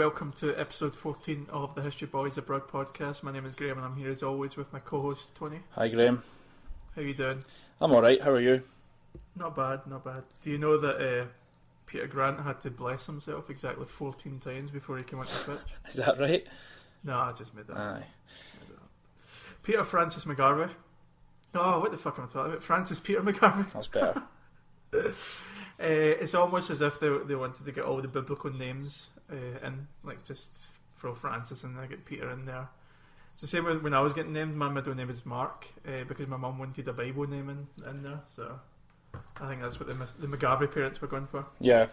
welcome to episode 14 of the History Boys Abroad podcast. My name is Graham and I'm here as always with my co-host Tony. Hi Graham. How you doing? I'm alright, how are you? Not bad. Do you know that Peter Grant had to bless himself exactly 14 times before he came onto the pitch? Is that right? No, I just made that up. Aye. Peter Francis McGarvey. Oh, what the fuck am I talking about? Francis Peter McGarvey. That's better. It's almost as if they wanted to get all the biblical names in, like just throw Francis and then get Peter in there. It's the same when I was getting named. My middle name is Mark because my mum wanted a Bible name in there, so I think that's what the McGarvey parents were going for. Yeah.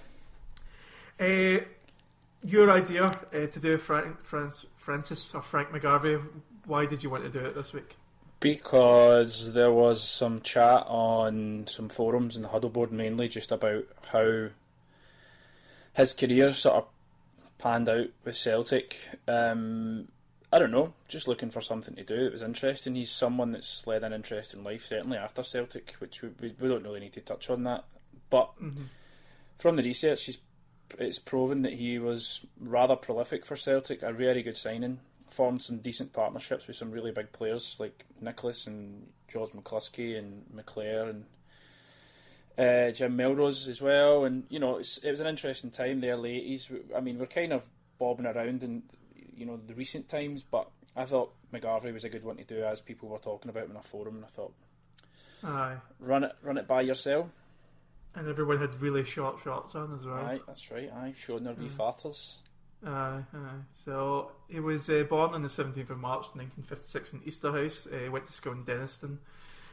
Your idea to do Francis or Frank McGarvey, why did you want to do it this week? Because there was some chat on some forums in the Huddle Board mainly just about how his career sort of panned out with Celtic. I don't know, just looking for something to do. It was interesting. He's someone that's led an interesting life, certainly after Celtic, which we don't really need to touch on that. But from the research, it's proven that he was rather prolific for Celtic, a very good signing. Formed some decent partnerships with some really big players like Nicholas and George McCluskey and McClare and Jim Melrose as well. And you know, it was an interesting time there, late 80s. I mean, we're kind of bobbing around in the recent times, but I thought McGarvey was a good one to do, as people were talking about in a forum, and I thought, aye, run it by yourself. And everyone had really short shorts on as well. Aye, that's right. Aye, showing their wee farters. So he was born on the 17th of March 1956 in Easterhouse. Went to school in Denniston.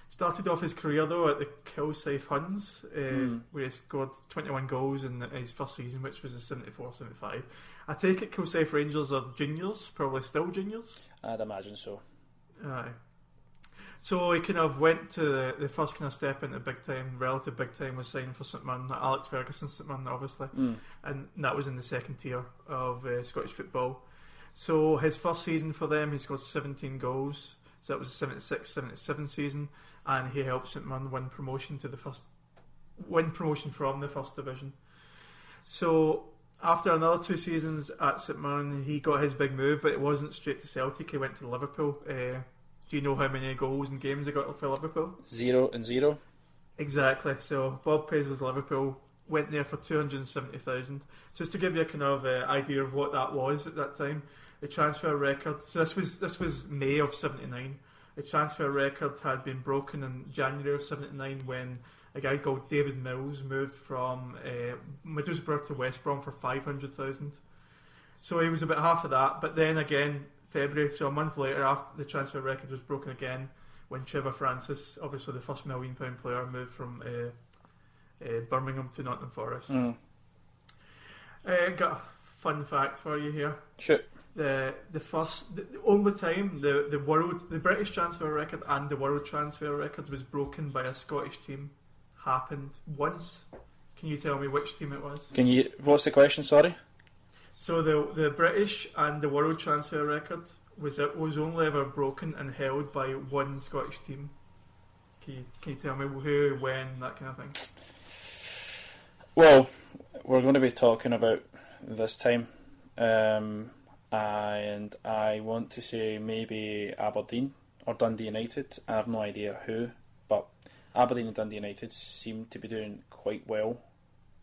Started off his career though at the Kilsyth Huns, where he scored 21 goals in his first season, which was the 74-75. I take it Kilsyth Rangers are juniors, probably still juniors. I'd imagine so. Aye. So he kind of went to the first kind of step into big time, relative big time, was signing for St Mirren, Alex Ferguson St Mirren obviously, and that was in the second tier of Scottish football. So his first season for them, he scored 17 goals, so that was the 76-77 season, and he helped St Mirren win promotion from the first division. So after another 2 seasons at St Mirren, he got his big move, but it wasn't straight to Celtic. He went to Liverpool. Do you know how many goals and games he got for Liverpool? 0-0. Exactly. So Bob Paisley's Liverpool went there for 270,000. Just to give you a kind of idea of what that was at that time, the transfer record. So this was May of '79. The transfer record had been broken in January of '79 when a guy called David Mills moved from Middlesbrough to West Brom for 500,000. So he was about half of that. But then again, February, so a month later, after the transfer record was broken again, when Trevor Francis, obviously the first £1 million player, moved from Birmingham to Nottingham Forest. Got a fun fact for you here. Sure. The only time the British transfer record and the world transfer record was broken by a Scottish team happened once. Can you tell me which team it was? What's the question? Sorry. So the British and the world transfer record was only ever broken and held by one Scottish team. Can you tell me who, when, that kind of thing? Well, we're going to be talking about this time, and I want to say maybe Aberdeen or Dundee United. I have no idea who, but Aberdeen and Dundee United seem to be doing quite well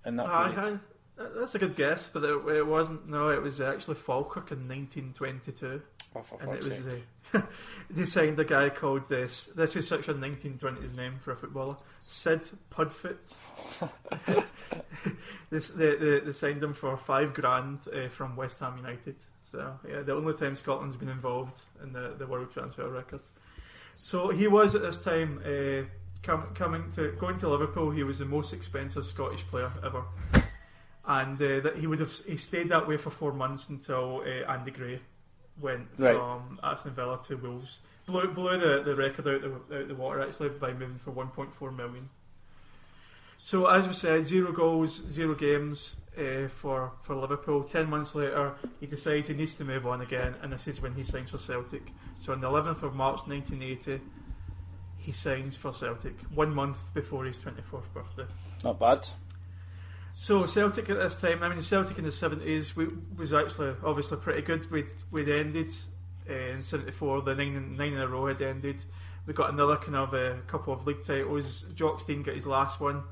in that period. That's a good guess, but it wasn't. No, it was actually Falkirk in 1922. Oh, for and fuck's it was sake. They signed a guy called this is such a 1920s name for a footballer, Sid Pudfoot. They signed him for $5,000 from West Ham United. So yeah, the only time Scotland's been involved in the world transfer record. So he was at this time going to Liverpool. He was the most expensive Scottish player ever. And that he stayed that way for 4 months until Andy Gray went from Aston Villa to Wolves. Blew the record out the water actually by moving for 1.4 million. So as we said, 0 goals, 0 games for Liverpool. 10 months later, he decides he needs to move on again, and this is when he signs for Celtic. So on the 11th of March 1980, he signs for Celtic 1 month before his 24th birthday. Not bad. So Celtic at this time, I mean Celtic in the 70s was actually obviously pretty good. We'd ended in 74, the nine in a row had ended. We got another kind of a couple of league titles. Jock Stein got his last one,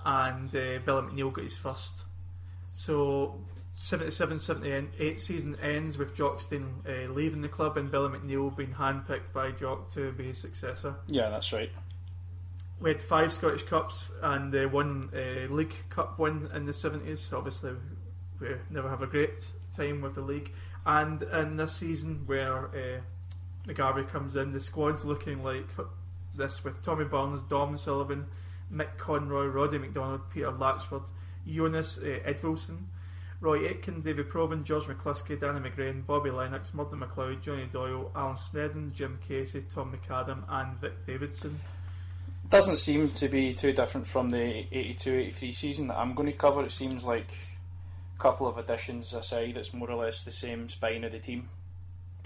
and Billy McNeill got his first. So 77-78 season ends with Jock Stein leaving the club and Billy McNeill being handpicked by Jock to be his successor. Yeah, that's right. We had 5 Scottish Cups and one League Cup win in the 70s. Obviously, we never have a great time with the league. And in this season, where McGarvey comes in, the squad's looking like this with Tommy Burns, Dom Sullivan, Mick Conroy, Roddy McDonald, Peter Latchford, Jonas Edvilson, Roy Aitken, David Provan, George McCluskey, Danny McGrain, Bobby Lennox, Murdo MacLeod, Johnny Doyle, Alan Snedden, Jim Casey, Tom McAdam and Vic Davidson. Doesn't seem to be too different from the 82-83 season that I'm going to cover. It seems like a couple of additions aside, it's more or less the same spine of the team.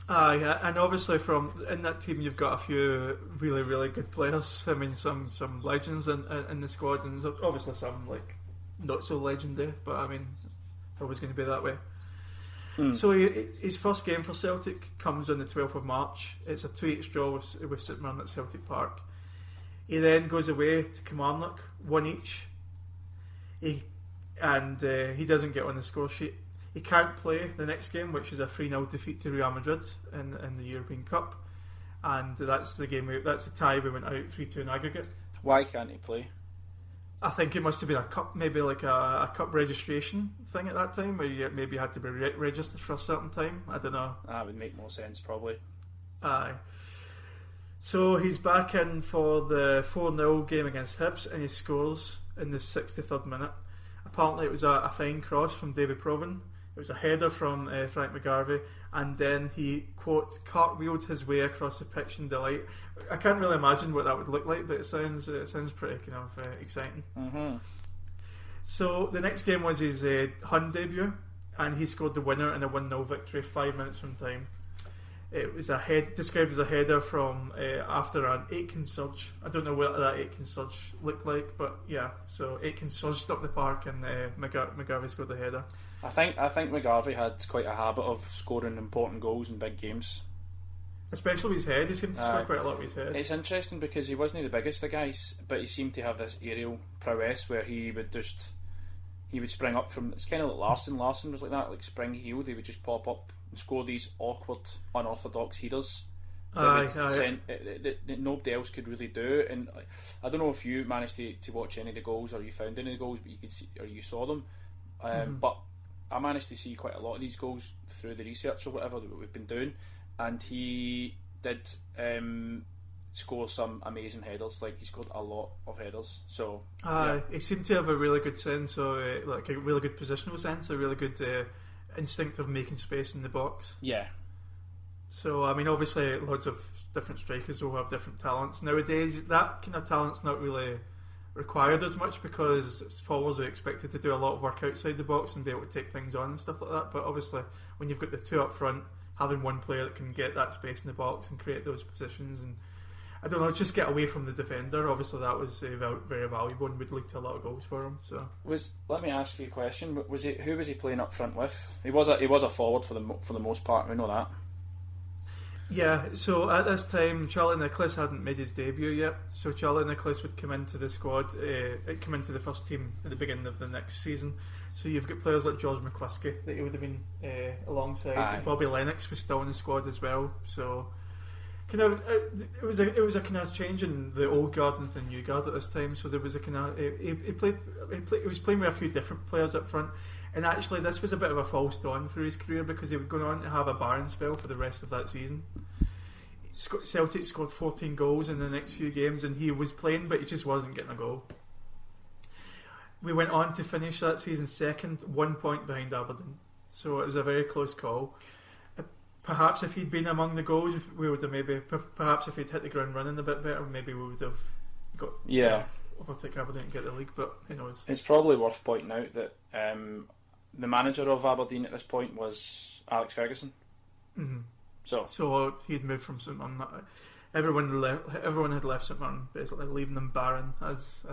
Yeah, and obviously from in that team you've got a few really, really good players. I mean, some legends in the squad, and obviously some like not so legendary. But I mean, it's always going to be that way. So his first game for Celtic comes on the 12th of March. It's a 2-8 draw with St Mirren at Celtic Park. He then goes away to Kilmarnock, 1 each. He doesn't get on the score sheet. He can't play the next game, which is a 3-0 defeat to Real Madrid in the European Cup, and that's the game. That's the tie. We went out 3-2 in aggregate. Why can't he play? I think it must have been a cup, maybe like a cup registration thing at that time, where you maybe had to be registered for a certain time. I don't know. That would make more sense, probably. Aye. So he's back in for the 4-0 game against Hibs, and he scores in the 63rd minute. Apparently it was a fine cross from David Provan. It was a header from Frank McGarvey, and then he, quote, cartwheeled his way across the pitch in delight. I can't really imagine what that would look like, but it sounds pretty kind of exciting. Mm-hmm. So the next game was his Hun debut, and he scored the winner in a 1-0 victory 5 minutes from time. It was described as a header from after an Aitken surge. I don't know what that Aitken surge looked like, but yeah. So Aitken surged up the park, and McGarvey scored the header. I think McGarvey had quite a habit of scoring important goals in big games, especially with his head. He seemed to score quite a lot with his head. It's interesting because he wasn't the biggest of guys, but he seemed to have this aerial prowess where he would spring up from. It's kind of like Larson. Larson was like that, like spring heeled. He would just pop up and score these awkward, unorthodox headers that nobody else could really do. And I don't know if you managed to watch any of the goals or you found any of the goals, but you could see or you saw them. But I managed to see quite a lot of these goals through the research or whatever that we've been doing, and he did score some amazing headers. Like he scored a lot of headers. So he seemed to have a really good sense, or like a really good positional sense, a really good instinct of making space in the box. Yeah. So I mean, obviously, lots of different strikers will have different talents nowadays. That kind of talent's not really required as much because forwards are expected to do a lot of work outside the box and be able to take things on and stuff like that. But obviously, when you've got the two up front, having one player that can get that space in the box and create those positions and I don't know, just get away from the defender. Obviously, that was very valuable and would lead to a lot of goals for him. So, let me ask you a question. Who was he playing up front with? He was a forward for the most part. We know that. Yeah. So at this time, Charlie Nicholas hadn't made his debut yet. So Charlie Nicholas would come into the squad, come into the first team at the beginning of the next season. So you've got players like George McCluskey that he would have been alongside. Aye. Bobby Lennox was still in the squad as well. So. Kind of, it was a kind of change in the old guard into the new guard at this time. So there was a kind of he was playing with a few different players up front, and actually this was a bit of a false dawn for his career because he was going on to have a barren spell for the rest of that season. Celtic scored 14 goals in the next few games, and he was playing, but he just wasn't getting a goal. We went on to finish that season second, 1 point behind Aberdeen. So it was a very close call. Perhaps if he'd been among the goals, we would have maybe. Perhaps if he'd hit the ground running a bit better, maybe we would have got. Yeah. Overtake Aberdeen and get the league, but who knows? It's probably worth pointing out that the manager of Aberdeen at this point was Alex Ferguson. Mm-hmm. So he'd moved from St Mirren. Everyone had left St Mirren, basically leaving them barren as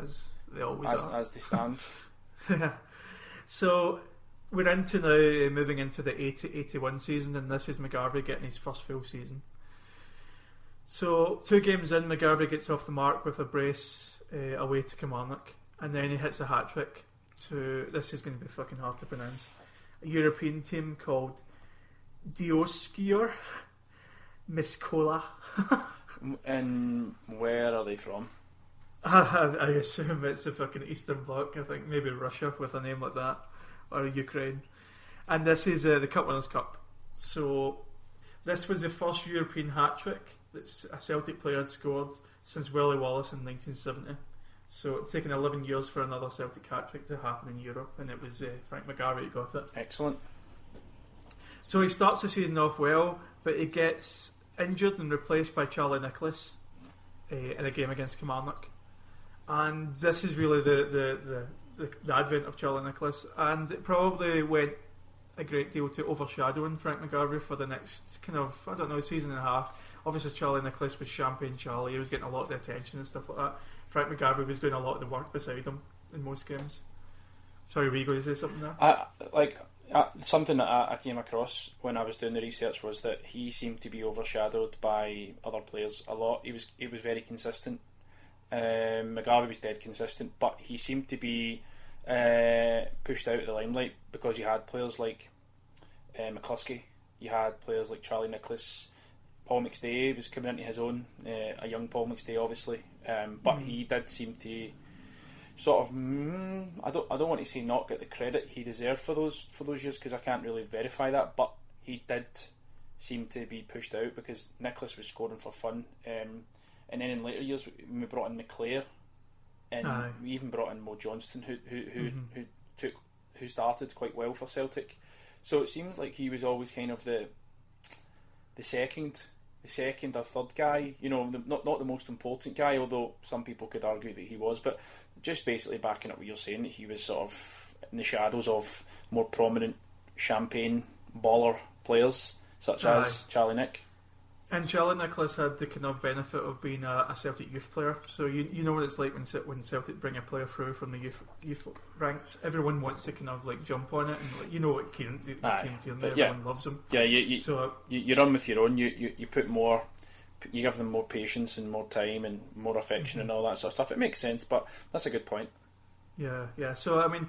they always are. As they stand. So we're into now moving into the 80-81 season, and this is McGarvey getting his first full season. So 2 games in, McGarvey gets off the mark with a brace away to Kilmarnock, and then he hits a hat-trick to, this is going to be fucking hard to pronounce, a European team called Dioskior Miskola. And where are they from? I assume it's the fucking Eastern Bloc. I think maybe Russia with a name like that, or Ukraine. And this is the Cup Winners' Cup. So this was the first European hat-trick that a Celtic player had scored since Willie Wallace in 1970. So it's taken 11 years for another Celtic hat-trick to happen in Europe, and it was Frank McGarvey who got it. Excellent. So he starts the season off well, but he gets injured and replaced by Charlie Nicholas in a game against Kilmarnock. And this is really the advent of Charlie Nicholas, and it probably went a great deal to overshadowing Frank McGarvey for the next kind of, I don't know, season and a half. Obviously Charlie Nicholas was Champagne Charlie, he was getting a lot of the attention and stuff like that. Frank McGarvey was doing a lot of the work beside him in most games. Sorry, were you going to say something there? Something that I came across when I was doing the research was that he seemed to be overshadowed by other players a lot. He was very consistent. McGarvey was dead consistent, but he seemed to be pushed out of the limelight because you had players like McCluskey, you had players like Charlie Nicholas, Paul McStay was coming into his own, a young Paul McStay obviously, but he did seem to sort of I don't want to say not get the credit he deserved for those years, because I can't really verify that, but he did seem to be pushed out because Nicholas was scoring for fun, and then in later years we brought in McClare, and we even brought in Mo Johnston who started quite well for Celtic. So it seems like he was always kind of the second or third guy, not the most important guy, although some people could argue that he was, but just basically backing up what you're saying, that he was sort of in the shadows of more prominent Champagne baller players such as Charlie Nick. And Charlie Nicholas had the kind of benefit of being a Celtic youth player, so you know what it's like when Celtic bring a player through from the youth ranks. Everyone wants to kind of like jump on it, and you know what Kieran everyone loves him. Yeah, you run with your own. You put more, you give them more patience and more time and more affection and all that sort of stuff. It makes sense, but that's a good point. Yeah. So I mean,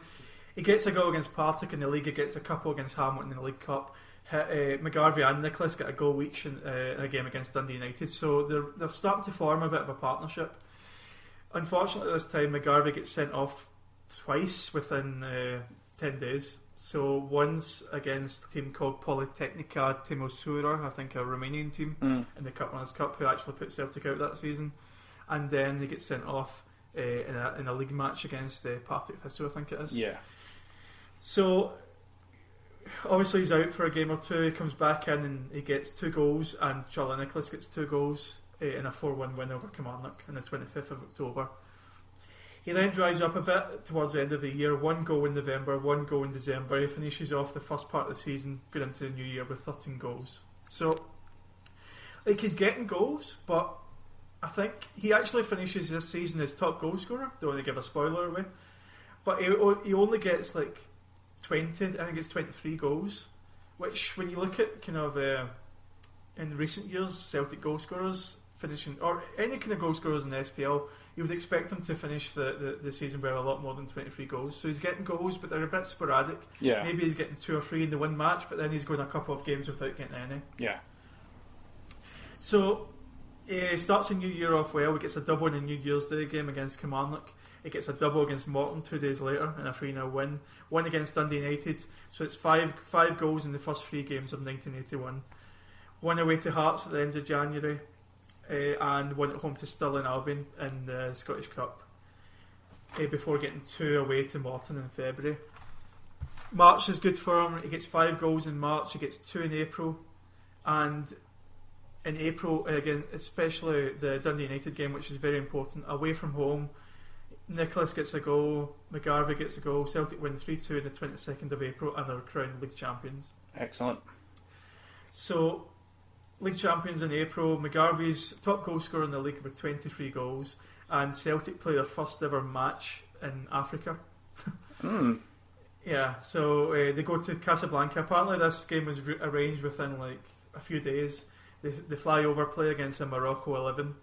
he gets a goal against Partick in the league. He gets a couple against Hamilton in the League Cup. McGarvey and Nicholas get a goal each in a game against Dundee United, so they're starting to form a bit of a partnership. Unfortunately this time McGarvey gets sent off twice within 10 days. So once against a team called Politehnica Timisoara, I think a Romanian team in the Cup Winners' Cup, who actually put Celtic out that season, and then they get sent off in a league match against Partick Thistle, I think it is. Yeah. So obviously he's out for a game or two. He comes back in and he gets 2 goals, and Charlie Nicholas gets 2 goals in a 4-1 win over Kilmarnock on the 25th of October. He then dries up a bit towards the end of the year. 1 goal in November, 1 goal in December. He finishes off the first part of the season going into the new year with 13 goals. So like, he's getting goals, but I think he actually finishes this season as top goal scorer. Don't want to give a spoiler away, but he only gets like 20, I think it's 23 goals, which when you look at kind of in recent years Celtic goal scorers finishing, or any kind of goal scorers in the SPL, you would expect him to finish the season with a lot more than 23 goals. So he's getting goals, but they're a bit sporadic. Yeah. Maybe he's getting 2 or 3 in the one match, but then he's going a couple of games without getting any. Yeah. So he starts a new year off well. He gets a double in a New Year's Day game against Kilmarnock. He gets a double against Morton 2 days later in a 3-0 win. 1 against Dundee United. So it's 5 goals in the first 3 games of 1981. 1 away to Hearts at the end of January, and 1 at home to Stirling Albion in the Scottish Cup, before getting 2 away to Morton in February. March is good for him. He gets 5 goals in March. He gets 2 in April, and in April again, especially the Dundee United game, which is very important, away from home, Nicholas gets a goal, McGarvey gets a goal. Celtic win 3-2 on the 22nd of April and are crowned league champions. Excellent. So league champions in April. McGarvey's top goal scorer in the league with 23 goals, and Celtic play their first ever match in Africa. Yeah, so they go to Casablanca. Apparently this game was arranged within like a few days. They fly over, play against a Morocco 11,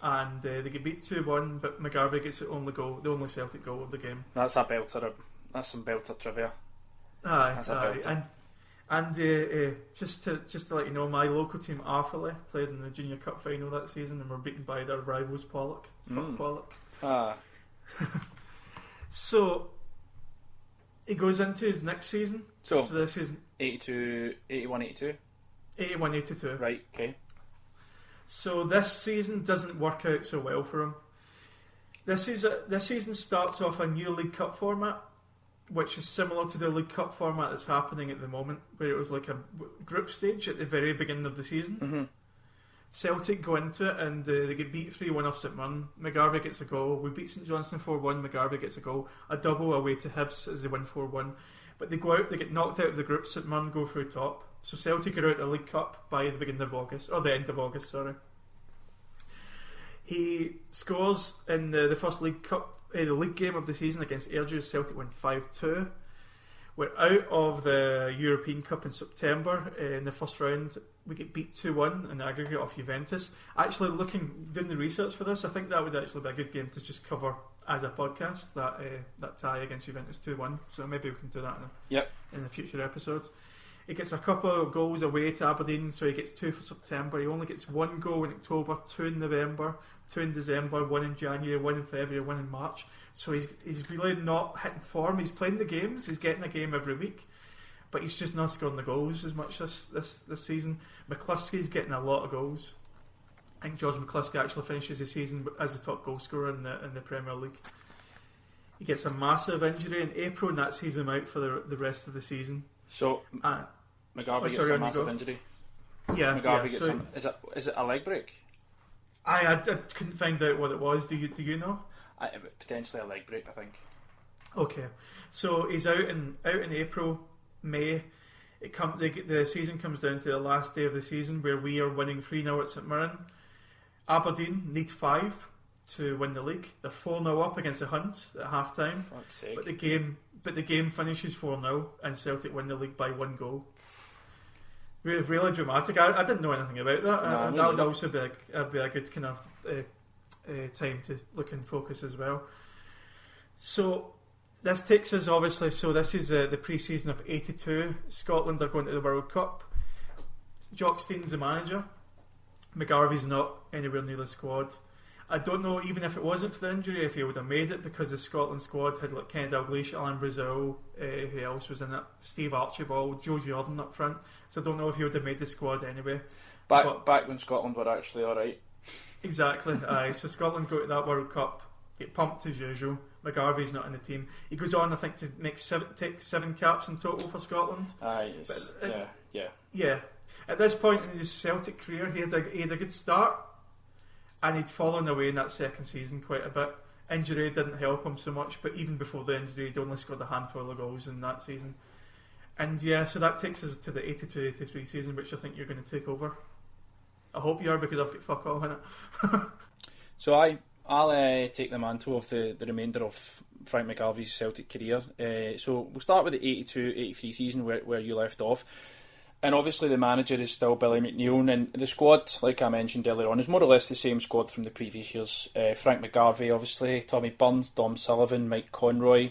and they get beat 2-1, but McGarvey gets the only Celtic goal of the game. That's a belter. That's some belter trivia. Aye, that's a belter. And just to let you know, my local team Arthurlie played in the Junior Cup final that season and were beaten by their rivals Pollock. Fuck Pollock. So he goes into his next season. So this is 81, 82? 81, 82. Right, okay. So this season doesn't work out so well for him. This season starts off a new League Cup format, which is similar to the League Cup format that's happening at the moment, where it was like a group stage at the very beginning of the season. Mm-hmm. Celtic go into it and they get beat 3-1 off St Mirren. McGarvey gets a goal. We beat St Johnstone 4-1. McGarvey gets a goal. A double away to Hibs as they win 4-1. But they go out, they get knocked out of the group. St Mirren go through top. So Celtic are out of the League Cup by the beginning of August, or the end of August, sorry. He scores in the first League Cup, the league game of the season against Airdrie. Celtic win 5-2. We're out of the European Cup in September. In the first round, we get beat 2-1 in the aggregate off Juventus. Actually, doing the research for this, I think that would actually be a good game to just cover as a podcast, that tie against Juventus 2-1. So maybe we can do that in a future episode. He gets a couple of goals away to Aberdeen, so he gets 2 for September. He only gets 1 goal in October, 2 in November, 2 in December, 1 in January, 1 in February, 1 in March. So he's really not hitting form. He's playing the games, he's getting a game every week, but he's just not scoring the goals as much this season. McCluskey's getting a lot of goals. I think George McCluskey actually finishes the season as the top goal scorer in the Premier League. He gets a massive injury in April, and that sees him out for the rest of the season. So McGarvey gets a massive injury. Yeah, McGarvey gets is it a leg break? I couldn't find out what it was. Do you know? Potentially a leg break, I think. Okay, so he's out in April, May. The season comes down to the last day of the season where we are winning 3-0 at St Mirren. Aberdeen need 5 to win the league. They're 4-0 up against the Hunt at half time. Fuck's sake. But the game finishes 4-0 and Celtic win the league by 1 goal. Really dramatic. I didn't know anything about that. No, that would also be a good kind of time to look and focus as well. So this takes us obviously. So this is the pre-season of '82. Scotland are going to the World Cup. Jock Stein's the manager. McGarvey's not anywhere near the squad. I don't know, even if it wasn't for the injury, if he would have made it, because the Scotland squad had like Kenny Dalglish, Alan Brazil, who else was in it? Steve Archibald, Joe Jordan up front. So I don't know if he would have made the squad anyway. Back when Scotland were actually alright. Exactly, aye. So Scotland go to that World Cup, get pumped as usual. McGarvey's not in the team. He goes on, I think, to take 7 caps in total for Scotland. Aye, yeah. At this point in his Celtic career, he had a good start, and he'd fallen away in that second season quite a bit. Injury didn't help him so much, but even before the injury, he'd only scored a handful of goals in that season. And yeah, so that takes us to the 82-83 season, which I think you're going to take over. I hope you are, because I've got fuck all in it. So I'll take the mantle of the remainder of Frank McGarvey's Celtic career. So we'll start with the 82-83 season where you left off. And obviously the manager is still Billy McNeil, and the squad, like I mentioned earlier on, is more or less the same squad from the previous years. Frank McGarvey, obviously, Tommy Burns, Dom Sullivan, Mike Conroy,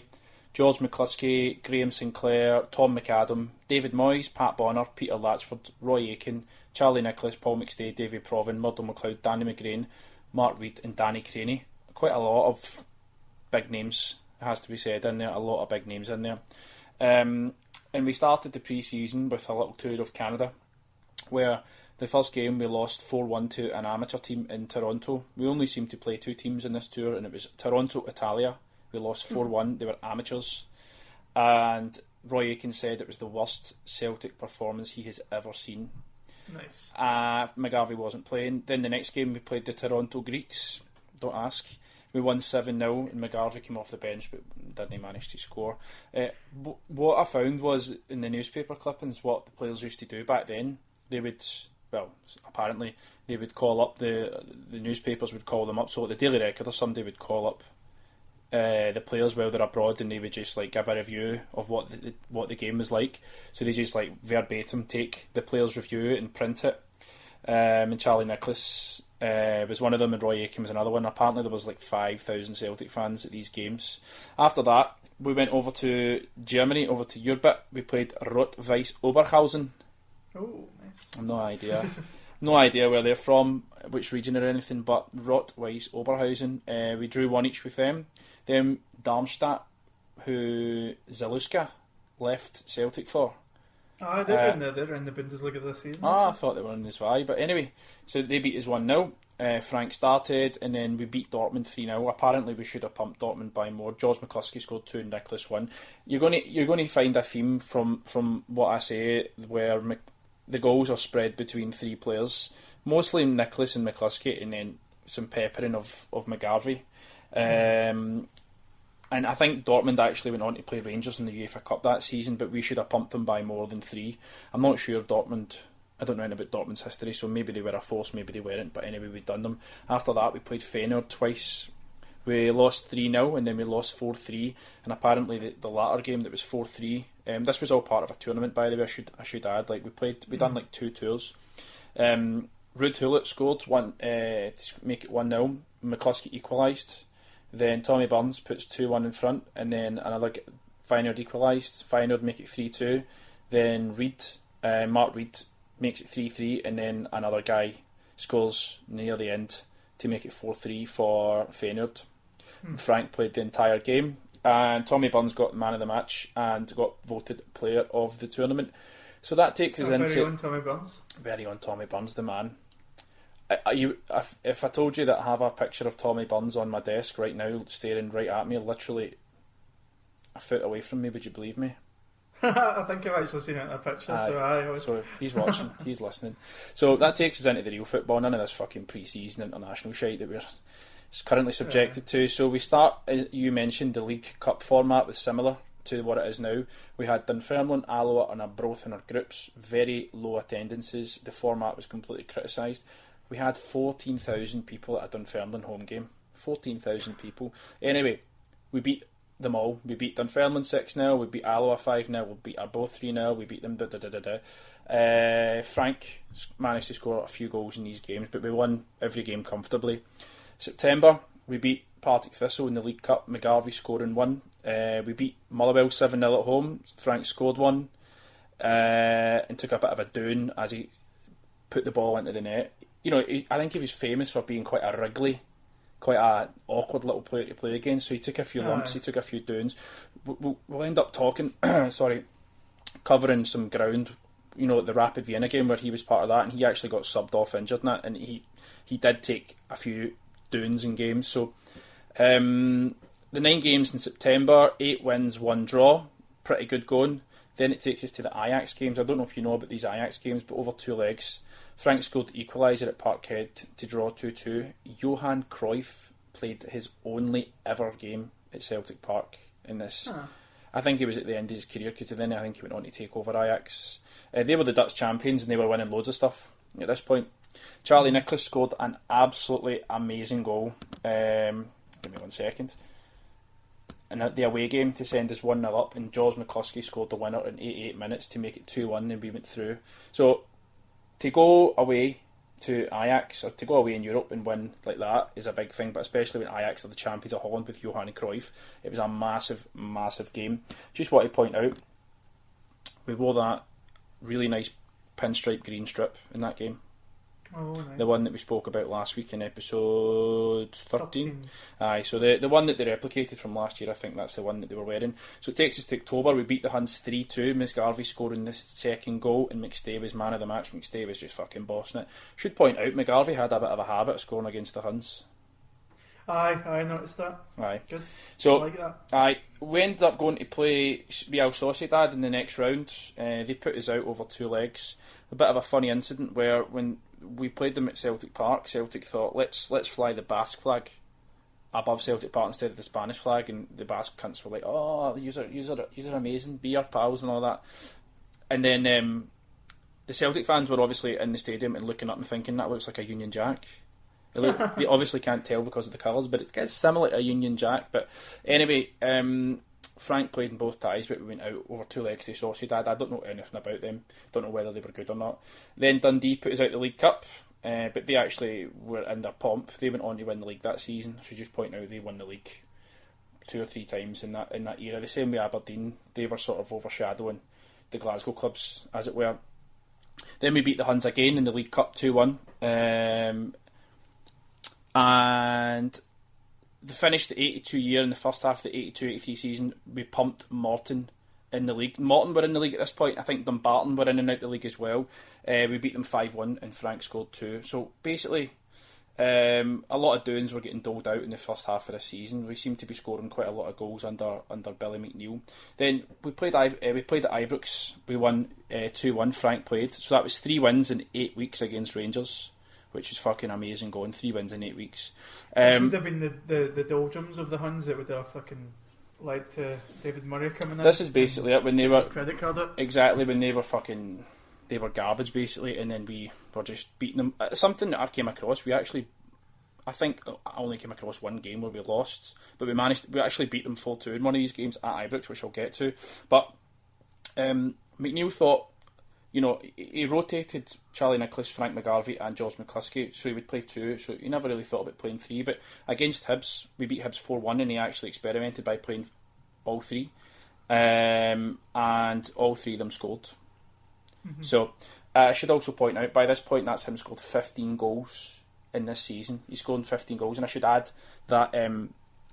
George McCluskey, Graham Sinclair, Tom McAdam, David Moyes, Pat Bonner, Peter Latchford, Roy Aitken, Charlie Nicholas, Paul McStay, Davy Provan, Murdo McLeod, Danny McGrain, Mark Reed and Danny Craney. Quite a lot of big names, it has to be said, in there. A lot of big names in there. And we started the pre-season with a little tour of Canada, where the first game we lost 4-1 to an amateur team in Toronto. We only seemed to play 2 teams in this tour, and it was Toronto, Italia. We lost 4-1. They were amateurs. And Roy Aitken said it was the worst Celtic performance he has ever seen. Nice. McGarvey wasn't playing. Then the next game we played the Toronto Greeks. Don't ask. We won 7-0 and McGarvey came off the bench but didn't manage to score. What I found was in the newspaper clippings what the players used to do back then, they would, well, apparently they would call up the newspapers would call them up. So the Daily Record or somebody would call up the players while they're abroad, and they would just like give a review of what the game was like. So they just like verbatim take the players' review and print it. And Charlie Nicholas was one of them, and Roy Aitken was another one. Apparently there was like 5,000 Celtic fans at these games. After that, we went over to Germany, over to Urbit. We played Rot-Weiss Oberhausen. Oh, nice. I've no idea. No idea where they're from, which region or anything, but Rot-Weiss Oberhausen. We drew 1 each with them. Then Darmstadt, who Zaluska left Celtic for. They're in the Bundesliga this season. I thought they were in the Zwei, but anyway, so they beat us 1-0. Frank started, and then we beat Dortmund 3-0. Apparently, we should have pumped Dortmund by more. George McCluskey scored 2 and Nicholas 1. You're going to find a theme from what I say, where the goals are spread between 3 players, mostly Nicholas and McCluskey, and then some peppering of McGarvey. And I think Dortmund actually went on to play Rangers in the UEFA Cup that season, but we should have pumped them by more than 3. I'm not sure Dortmund. I don't know anything about Dortmund's history, so maybe they were a force, maybe they weren't, but anyway, we'd done them. After that, we played Feyenoord twice. We lost 3-0, and then we lost 4-3, and apparently the latter game that was 4-3, this was all part of a tournament, by the way, I should add. Like we done like 2 tours. Ruud Hullet scored one to make it 1-0. McCluskey equalised. Then Tommy Burns puts 2-1 in front, and then another Feyenoord equalised. Feyenoord make it 3-2. Then Mark Reed makes it 3-3, and then another guy scores near the end to make it 4-3 for Feyenoord. Frank played the entire game, and Tommy Burns got man of the match and got voted player of the tournament. So that takes us into very own Tommy Burns. Very on Tommy Burns, the man. If I told you that I have a picture of Tommy Burns on my desk right now, staring right at me, literally a foot away from me, would you believe me? I think I've actually seen it in a picture. So he's watching, he's listening. So that takes us into the real football. None of this fucking pre-season international shite that we're currently subjected to. So we start. You mentioned the League Cup format was similar to what it is now. We had Dunfermline, Alloa, and Arbroath in our groups. Very low attendances. The format was completely criticised. We had 14,000 people at a Dunfermline home game. 14,000 people. Anyway, we beat them all. We beat Dunfermline 6-0, we beat Alloa 5-0, we beat Arbroath 3-0, we beat them Frank managed to score a few goals in these games, but we won every game comfortably. September, we beat Partick Thistle in the League Cup, McGarvey scoring 1. We beat Motherwell 7-0 at home, Frank scored 1, and took a bit of a doon as he put the ball into the net. You know, I think he was famous for being quite a wriggly, quite a awkward little player to play against. So he took a few lumps, he took a few doons. We'll end up talking, covering some ground. You know, the Rapid Vienna game where he was part of that, and he actually got subbed off injured in that, and he did take a few doons in games. So the 9 games in September, 8 wins, 1 draw, pretty good going. Then it takes us to the Ajax games. I don't know if you know about these Ajax games, but over 2 legs. Frank scored the equaliser at Parkhead to draw 2-2. Johan Cruyff played his only ever game at Celtic Park in this. I think he was at the end of his career, because then I think he went on to take over Ajax. They were the Dutch champions, and they were winning loads of stuff at this point. Charlie Nicholas scored an absolutely amazing goal. Give me 1 second. And at the away game to send us 1-0 up, and George McCluskey scored the winner in 88 minutes to make it 2-1, and we went through. So to go away to Ajax, or to go away in Europe and win like that, is a big thing, but especially when Ajax are the champions of Holland with Johan Cruyff, it was a massive, massive game. Just want to point out, we wore that really nice pinstripe green strip in that game. Oh, nice. The one that we spoke about last week in episode 13. Aye, so the one that they replicated from last year, I think that's the one that they were wearing. So it takes us to October. We beat the Huns 3-2. McGarvey scoring the second goal, and McStay was man of the match. McStay was just fucking bossing it. Should point out, McGarvey had a bit of a habit of scoring against the Huns. Aye, I noticed that. Aye. Good. So, I like that. aye, we ended up going to play Real Sociedad in the next round. They put us out over 2 legs. A bit of a funny incident where when we played them at Celtic Park, Celtic thought, let's fly the Basque flag above Celtic Park instead of the Spanish flag, and the Basque cunts were like, oh, yous are amazing, be our pals and all that. And then the Celtic fans were obviously in the stadium and looking up and thinking, that looks like a Union Jack. They obviously can't tell because of the colours, but it gets similar to a Union Jack. But anyway, Frank played in both ties, but we went out over 2 legs to Sociedad. I don't know anything about them. Don't know whether they were good or not. Then Dundee put us out the League Cup, but they actually were in their pomp. They went on to win the league that season. I should just point out they won the league 2 or 3 times in that era. The same with Aberdeen. They were sort of overshadowing the Glasgow clubs, as it were. Then we beat the Huns again in the League Cup 2-1. And they finished the 82 year in the first half of the 82-83 season. We pumped Morton in the league. Morton were in the league at this point. I think Dumbarton were in and out the league as well. We beat them 5-1 and Frank scored 2. So basically, a lot of doings were getting doled out in the first half of the season. We seemed to be scoring quite a lot of goals under Billy McNeil. Then we played at Ibrox. We won 2-1. Frank played. So that was 3 wins in 8 weeks against Rangers, which is fucking amazing going. 3 wins in 8 weeks. This would have been the doldrums of the Huns that would have fucking led to David Murray coming in. This is basically it, when they were credit card it. Exactly, when they were garbage basically, and then we were just beating them. Something that I came across, I think I only came across one game where we lost, but we actually beat them 4-2 in one of these games at Ibrox, which I'll get to. But McNeil thought, he rotated Charlie Nicholas, Frank McGarvey and George McCluskey, so he would play 2, so he never really thought about playing 3. But against Hibs, we beat Hibs 4-1 and he actually experimented by playing all 3, and all 3 of them scored. Mm-hmm. So I should also point out, by this point, that's him scored 15 goals in this season. He scored 15 goals, and I should add that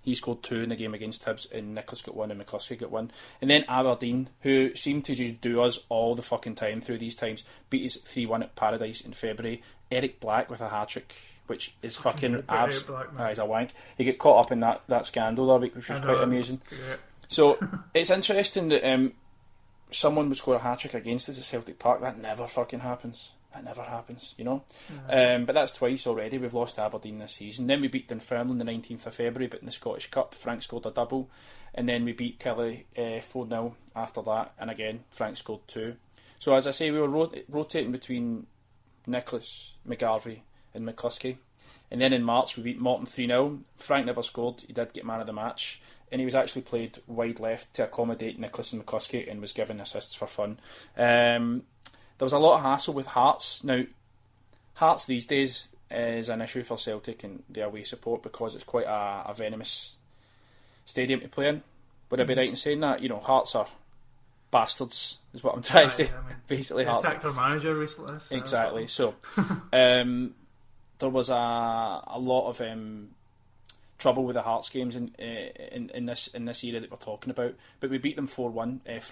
he scored 2 in the game against Hibs, and Nicholas got 1 and McCluskey got 1. And then Aberdeen, who seemed to just do us all the fucking time through these times, beat us 3-1 at Paradise in February. Eric Black with a hat-trick, which is fucking abs. He's a wank. He got caught up in that scandal that week, which was quite amusing. So it's interesting that someone would score a hat-trick against us at Celtic Park. That never fucking happens. That never happens, But that's twice already. We've lost to Aberdeen this season. Then we beat Dunfermline the 19th of February, but in the Scottish Cup, Frank scored a double. And then we beat Kelly 4-0 after that. And again, Frank scored 2. So as I say, we were rotating between Nicholas, McGarvey and McCluskey. And then in March, we beat Morton 3-0. Frank never scored. He did get man of the match. And he was actually played wide left to accommodate Nicholas and McCluskey and was given assists for fun. There was a lot of hassle with Hearts. Now, Hearts these days is an issue for Celtic and the away support because it's quite a venomous stadium to play in. Would I be right in saying that? Hearts are bastards, is what I'm trying to say. Basically, Hearts attacked our manager recently. So. Exactly. So, there was a lot of trouble with the Hearts games in this era that we're talking about, but we beat them 4-1.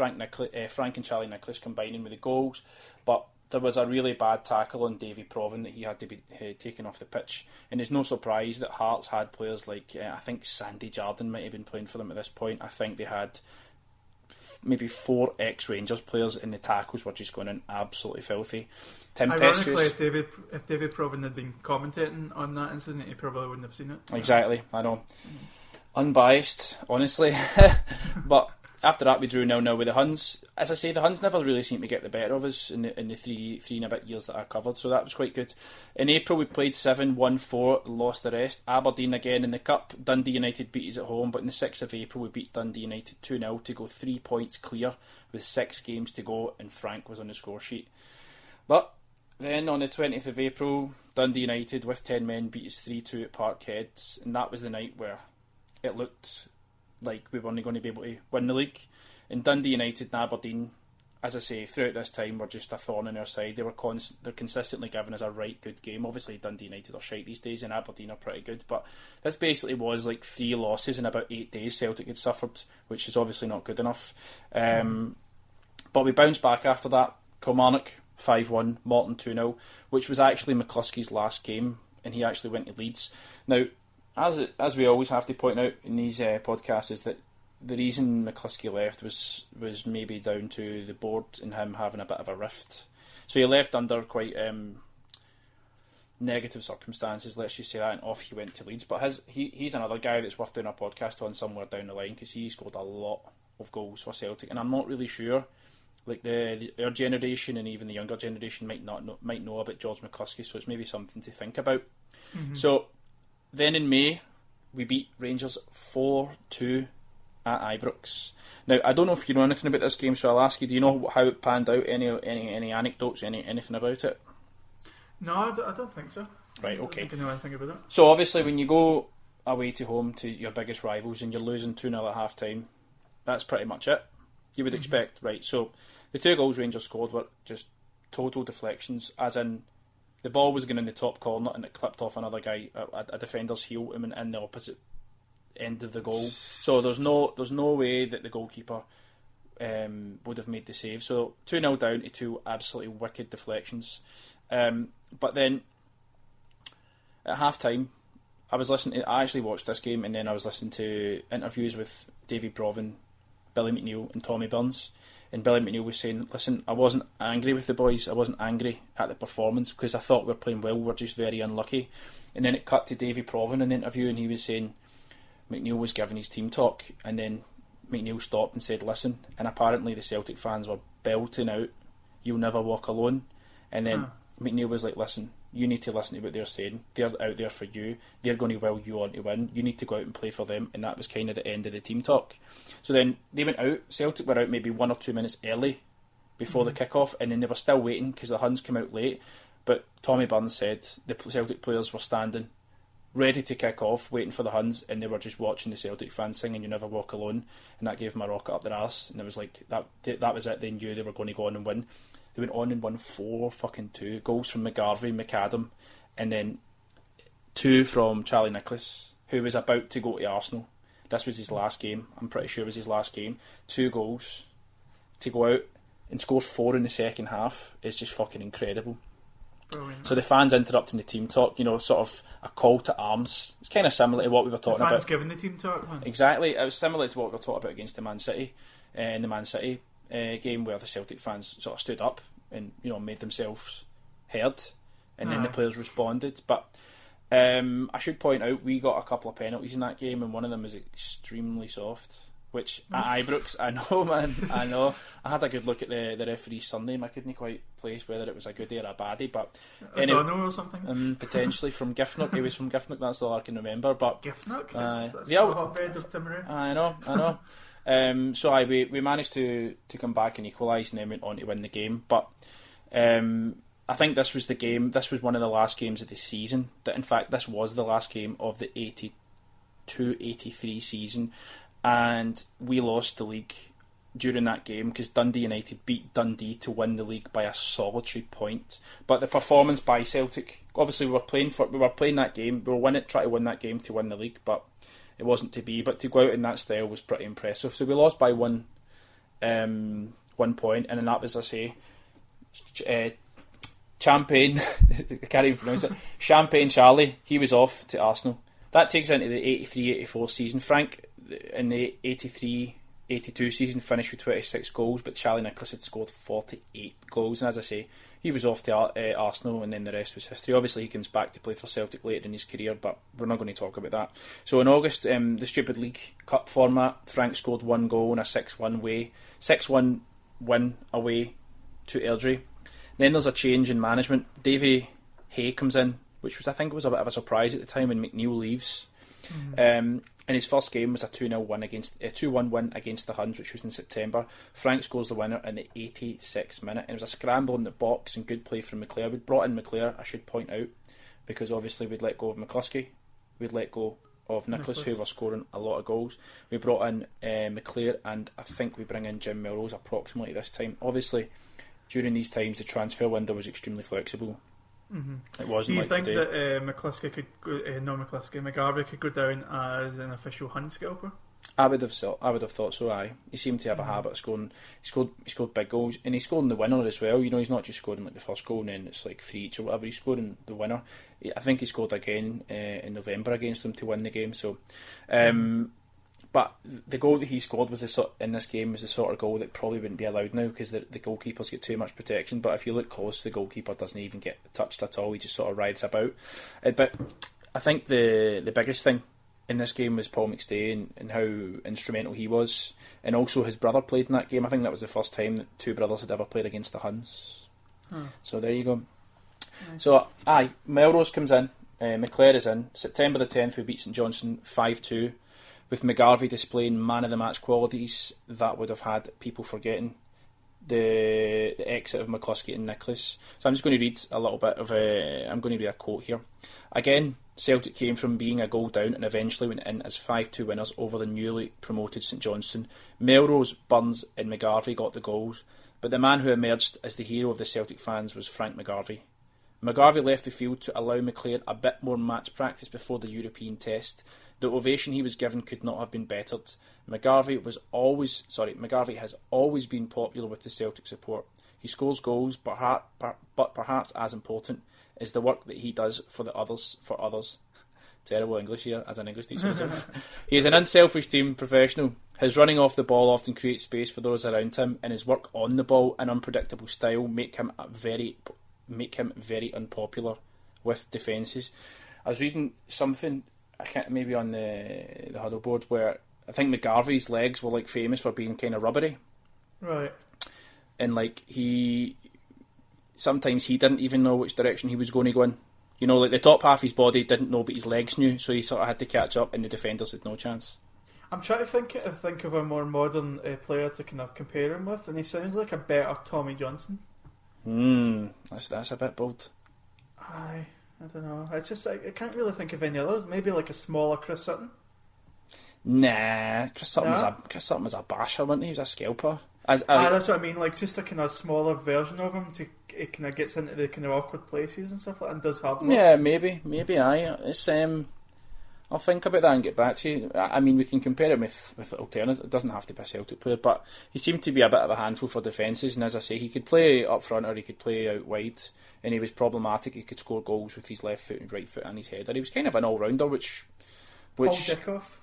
Frank and Charlie Nicholas combining with the goals, but there was a really bad tackle on Davy Provan that he had to be taken off the pitch, and it's no surprise that Hearts had players like I think Sandy Jardine might have been playing for them at this point. I think they had maybe 4 ex-Rangers players, and the tackles were just going in absolutely filthy. Ironically, if David Provan had been commentating on that incident, he probably wouldn't have seen it. Exactly, I know. Unbiased, honestly. But after that, we drew 0-0 with the Huns. As I say, the Huns never really seemed to get the better of us in the three and a bit years that I covered, so that was quite good. In April, we played 7-1-4, lost the rest. Aberdeen again in the Cup. Dundee United beat us at home, but on the 6th of April, we beat Dundee United 2-0 to go 3 points clear with 6 games to go, and Frank was on the score sheet. But then on the 20th of April, Dundee United with 10 men beat us 3-2 at Parkhead, and that was the night where it looked like we weren't going to be able to win the league. And Dundee United and Aberdeen, as I say, throughout this time were just a thorn in our side. They're consistently giving us a right good game. Obviously Dundee United are shite these days and Aberdeen are pretty good, but this basically was like 3 losses in about 8 days Celtic had suffered, which is obviously not good enough. But we bounced back after that. Kilmarnock 5-1, Morton 2-0, which was actually McCluskey's last game, and he actually went to Leeds. Now, as we always have to point out in these podcasts, is that the reason McCluskey left was maybe down to the board and him having a bit of a rift. So he left under quite negative circumstances, let's just say that, and off he went to Leeds. But he's another guy that's worth doing a podcast on somewhere down the line, because he scored a lot of goals for Celtic, and I'm not really sure. Like our generation and even the younger generation might know about George McCluskey, so it's maybe something to think about So then in May, we beat Rangers 4-2 at Ibrox. Now, I don't know if you know anything about this game, so I'll ask you, do you know how it panned out? Any anecdotes, anything about it? No, I don't think so. Right, okay. I don't think I know anything about it. So obviously when you go away to home to your biggest rivals and you're losing 2-0 at half time, that's pretty much it. You would expect, right, so the 2 goals Rangers scored were just total deflections, as in the ball was going in the top corner and it clipped off another guy, a defender's heel, in the opposite end of the goal. So there's no way that the goalkeeper would have made the save. So 2-0 down to 2 absolutely wicked deflections. But then at half time, I actually watched this game, and then I was listening to interviews with Davy Provan, Billy McNeil and Tommy Burns. And Billy McNeil was saying, listen, I wasn't angry with the boys, I wasn't angry at the performance because I thought we were playing well, we were just very unlucky. And then it cut to Davy Provan in the interview, and he was saying McNeil was giving his team talk, and then McNeil stopped and said, listen, and apparently the Celtic fans were belting out, "You'll never walk alone." And then McNeil was like, listen, you need to listen to what they're saying. They're out there for you. They're going to will you on to win. You need to go out and play for them. And that was kind of the end of the team talk. So then they went out. Celtic were out maybe 1 or 2 minutes early before the kick-off, and then they were still waiting because the Huns came out late. But Tommy Burns said the Celtic players were standing ready to kick off, waiting for the Huns, and they were just watching the Celtic fans singing "You Never Walk Alone," and that gave them a rocket up their arse. And it was like that was it. They knew they were going to go on and win. They went on and won 4-2 goals from McGarvey, McAdam, and then 2 from Charlie Nicholas, who was about to go to Arsenal. This was his last game. I'm pretty sure it was his last game. 2 goals to go out and score 4 in the second half is just fucking incredible. Brilliant. So the fans interrupting the team talk, sort of a call to arms. It's kind of similar to what we were talking about. The fans giving the team talk, man. Exactly. It was similar to what we were talking about against the Man City, in the Man City game, where the Celtic fans sort of stood up and made themselves heard, and then the players responded. But I should point out we got a couple of penalties in that game, and one of them was extremely soft. Which at Ibrox, I know, man, I know. I had a good look at the referee's surname. I couldn't quite place whether it was a goodie or a baddie, but anyway, or something. Potentially from Giffnock. He was from Giffnock. That's all I can remember. But Giffnock, the hotbed of Timaru. I know. So we managed to come back and equalise, and then went on to win the game. But I think this was the game. This was one of the last games of the season. That in fact, this was the last game of the 82-83 season. And we lost the league during that game because Dundee United beat Dundee to win the league by a solitary point. But the performance by Celtic, obviously we were playing that game, we were trying to win that game to win the league, but it wasn't to be. But to go out in that style was pretty impressive. So we lost by 1 point, and then that was, I say, Champagne, I can't even pronounce it, Champagne Charlie, he was off to Arsenal. That takes into the 83-84 season. Frank, in the 83-82 season, finished with 26 goals, but Charlie Nicholas had scored 48 goals. And as I say, he was off to Arsenal, and then the rest was history. Obviously, he comes back to play for Celtic later in his career, but we're not going to talk about that. So in August, the stupid League Cup format, Frank scored 1 goal in a 6-1 win away to Airdrie. Then there's a change in management. Davy Hay comes in, which was, I think, was a bit of a surprise at the time when McNeil leaves. And his first game was a 2-1 win against the Huns, which was in September. Frank scores the winner in the 86th minute, and it was a scramble in the box and good play from McClare. We'd brought in McClare, I should point out, because obviously we'd let go of McCluskey, we'd let go of Nicholas, who were scoring a lot of goals. We brought in McClare, and I think we bring in Jim Melrose approximately this time. Obviously, during these times, the transfer window was extremely flexible. It wasn't. Do you think that McGarvey could go down as an official Hunt scalper? I would have thought so. Aye, he seemed to have a habit of scoring. He scored big goals, and he scored in the winner as well. He's not just scoring like the first goal and then it's like 3 each or whatever. He scored in the winner. I think he scored again in November against them to win the game. So, but the goal that he scored in this game was the sort of goal that probably wouldn't be allowed now because the goalkeepers get too much protection. But if you look close, the goalkeeper doesn't even get touched at all. He just sort of rides about. But I think the biggest thing in this game was Paul McStay and how instrumental he was, and also his brother played in that game. I think that was the first time that 2 brothers had ever played against the Huns. So there you go. Nice. So Melrose comes in. McClare is in. September the 10th, we beat St Johnstone 5-2, with McGarvey displaying man of the match qualities that would have had people forgetting the exit of McCluskey and Nicholas. So I'm just going to read a little bit of I'm going to read a quote here. Again, Celtic came from being a goal down and eventually went in as 5-2 winners over the newly promoted St Johnstone. Melrose, Burns and McGarvey got the goals, but the man who emerged as the hero of the Celtic fans was Frank McGarvey. McGarvey left the field to allow McClare a bit more match practice before the European test. The ovation he was given could not have been bettered. McGarvey has always been popular with the Celtic support. He scores goals, but perhaps as important is the work that he does for others. Terrible English here, as an English teacher myself. He is an unselfish team professional. His running off the ball often creates space for those around him, and his work on the ball and unpredictable style make him very unpopular with defences. I was reading something, maybe on the huddle board, where I think McGarvey's legs were like famous for being kind of rubbery. Right. And like sometimes he didn't even know which direction he was going to go in. You know, like the top half of his body didn't know, but his legs knew, so he sort of had to catch up, and the defenders had no chance. I'm trying to think of a more modern player to kind of compare him with, and he sounds like a better Tommy Johnson. That's a bit bold. I don't know. It's just I can't really think of any others. Maybe like a smaller Chris Sutton. Nah, Chris Sutton was a basher, wasn't he? He was a scalper. That's what I mean. Like just a kind of smaller version of him. It kind of gets into the kind of awkward places and stuff like that, and does hard work. Yeah, maybe. It's I'll think about that and get back to you. I mean, we can compare him with alternate. It doesn't have to be a Celtic player, but he seemed to be a bit of a handful for defences. And as I say, he could play up front or he could play out wide, and he was problematic. He could score goals with his left foot and right foot and his header. He was kind of an all rounder, which Paul Dickoff.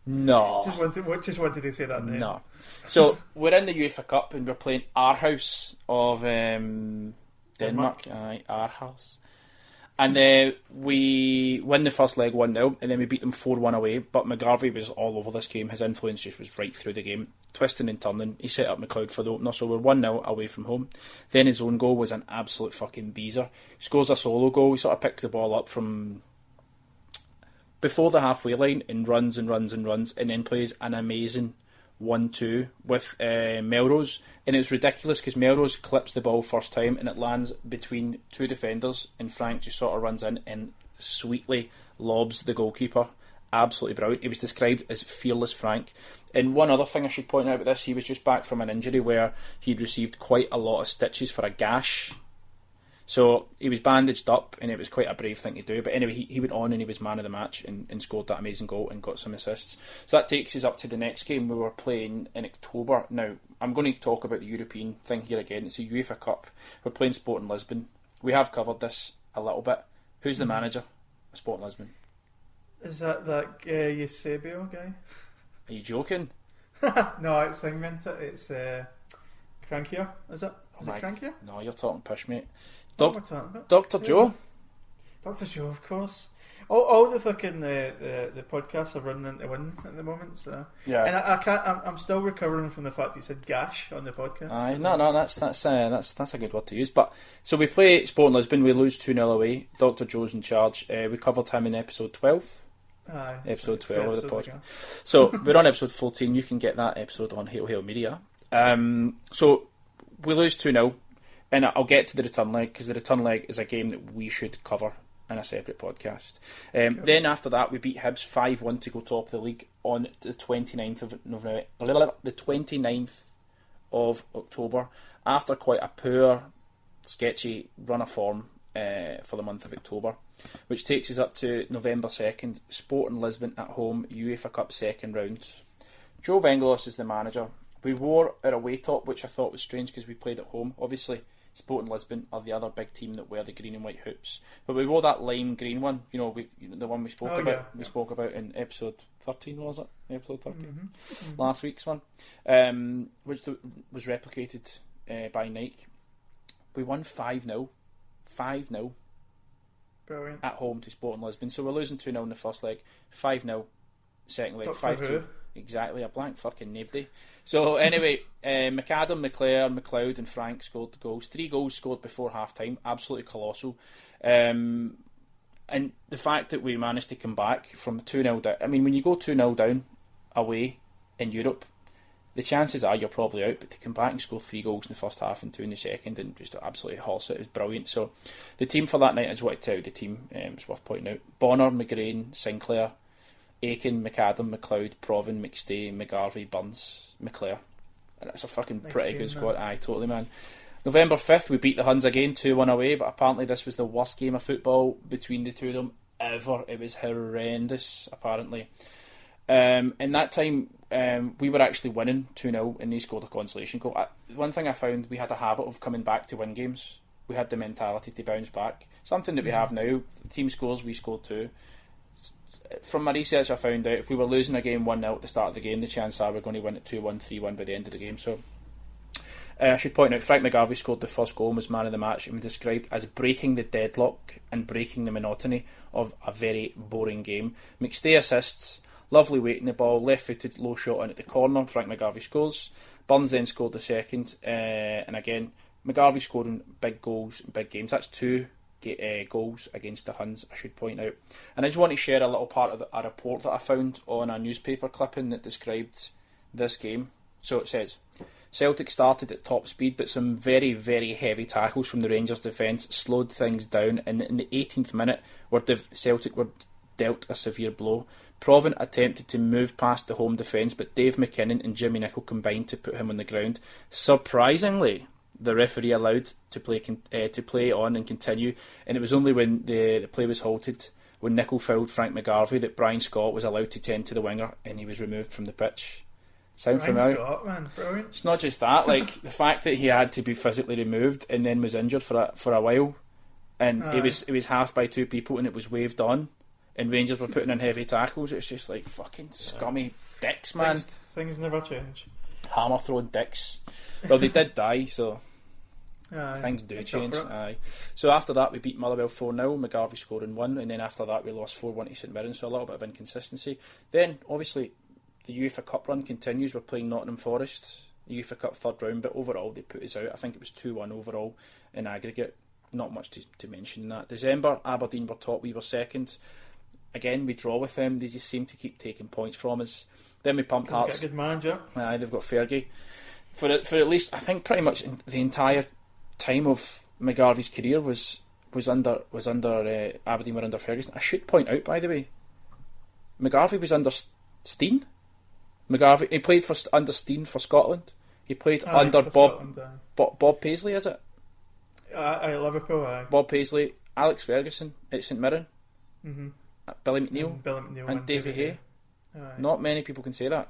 No. Just wanted to say that name. No. So we're in the UEFA Cup and we're playing Aarhus of Denmark. Aarhus. And we win the first leg 1-0, and then we beat them 4-1 away. But McGarvey was all over this game. His influence just was right through the game, twisting and turning. He set up McLeod for the opener, so we're 1-0 away from home. Then his own goal was an absolute fucking beezer. He scores a solo goal. He sort of picks the ball up from before the halfway line and runs, and then plays an amazing 1-2 with Melrose, and it's ridiculous because Melrose clips the ball first time and it lands between two defenders, and Frank just sort of runs in and sweetly lobs the goalkeeper. Absolutely brilliant. He was described as fearless Frank. And one other thing I should point out about this, he was just back from an injury where he'd received quite a lot of stitches for a gash. So he was bandaged up, and it was quite a brave thing to do. But anyway, he went on and he was man of the match and scored that amazing goal and got some assists. So that takes us up to the next game we were playing in October. Now, I'm going to talk about the European thing here again. It's a UEFA Cup. We're playing Sporting Lisbon. We have covered this a little bit. Who's the manager of Sporting Lisbon? Is that Eusebio guy? Are you joking? No, it's Thingment. It's Crankier, is it? Is it Crankier? No, you're talking pish, mate. Dr. Joe? Dr. Joe, of course. All the fucking the podcasts are running into one at the moment. So. Yeah. And I'm still recovering from the fact you said gash on the podcast. Aye, no, that's a good word to use. But so we play Sporting Lisbon, we lose 2-0 away. Dr. Joe's in charge. We covered him in episode 12. Aye, episode 12 of the podcast. So we're on episode 14. You can get that episode on Hail Hail Media. So we lose 2-0. And I'll get to the return leg, because the return leg is a game that we should cover in a separate podcast. Cool. Then after that, we beat Hibs 5-1 to go top of the league on the 29th of November, the 29th of October, after quite a poor, sketchy run of form for the month of October, which takes us up to November 2nd, Sporting Lisbon at home, UEFA Cup second round. Joe Vengelos is the manager. We wore our away top, which I thought was strange because we played at home. Obviously, Sporting Lisbon are the other big team that wear the green and white hoops, but we wore that lime green one. The one we spoke about. Yeah. We spoke about in episode 13, was it? Episode 13, mm-hmm. Last week's one, which was replicated by Nike. We won 5-0, 5-0, brilliant, at home to Sporting Lisbon. So we're losing 2-0 in the first leg, 5-0 second leg, 5-2. Exactly, a blank fucking nobody. So anyway, McAdam, McClare, McLeod and Frank scored the goals. 3 goals scored before half-time. Absolutely colossal. And the fact that we managed to come back from 2-0 down... I mean, when you go 2-0 down away in Europe, the chances are you're probably out, but to come back and score 3 goals in the first half and 2 in the second and just absolutely horse it was brilliant. So the team for that night, I just want to tell you the team, it's worth pointing out. Bonner, McGrain, Sinclair, Aiken, McAdam, McLeod, Provan, McStay, McGarvey, Burns, McClare. And that's a fucking pretty good squad. Aye, totally, man. November 5th, we beat the Huns again, 2-1 away, but apparently this was the worst game of football between the two of them ever. It was horrendous, apparently. In that time, we were actually winning 2-0 and they scored a consolation goal. One thing I found, we had a habit of coming back to win games. We had the mentality to bounce back. Something that we have now. The team scores, we score too. From my research, I found out if we were losing a game 1-0 at the start of the game, the chances are we're going to win it 2-1, 3-1 by the end of the game. So I should point out, Frank McGarvey scored the first goal and was man of the match, and was described as breaking the deadlock and breaking the monotony of a very boring game. McStay assists, lovely weight in the ball, left-footed, low shot in at the corner. Frank McGarvey scores. Burns then scored the second, and again, McGarvey scoring big goals in big games. That's 2 goals against the Huns, I should point out. And I just want to share a little part of a report that I found on a newspaper clipping that described this game. So it says, Celtic started at top speed, but some very, very heavy tackles from the Rangers defence slowed things down, and in the 18th minute, Celtic were dealt a severe blow. Provan attempted to move past the home defence, but Dave McKinnon and Jimmy Nicholl combined to put him on the ground. Surprisingly, the referee allowed to play on and continue, and it was only when the play was halted, when Nicholl fouled Frank McGarvey, that Brian Scott was allowed to tend to the winger, and he was removed from the pitch. Sound familiar? Scott, man, brilliant. It's not just that, like the fact that he had to be physically removed and then was injured for a while, and it was half by 2 people, and it was waved on, and Rangers were putting in heavy tackles. It's just like fucking scummy dicks, man. Things never change. Hammer throwing dicks. Well, they did die, so things do change. Aye. So after that, we beat Motherwell 4-0, McGarvey scoring 1, and then after that, we lost 4-1 to St Mirren, so a little bit of inconsistency. Then, obviously, the UEFA Cup run continues. We're playing Nottingham Forest, the UEFA Cup third round, but overall, they put us out. I think it was 2-1 overall in aggregate. Not much to mention in that. December, Aberdeen were top, we were second. Again, we draw with them. They just seem to keep taking points from us. Then we pumped Hearts. Got a good manager. Aye, they've got Fergie. For at least, I think pretty much the entire time of McGarvey's career was under Aberdeen were under Ferguson. I should point out, by the way, McGarvey was under Steen. He played under Steen for Scotland. He played under Bob Paisley, is it? Liverpool. Bob Paisley, Alex Ferguson at St Mirren. Mm-hmm. Billy McNeil and Davy Hay. Not many people can say that,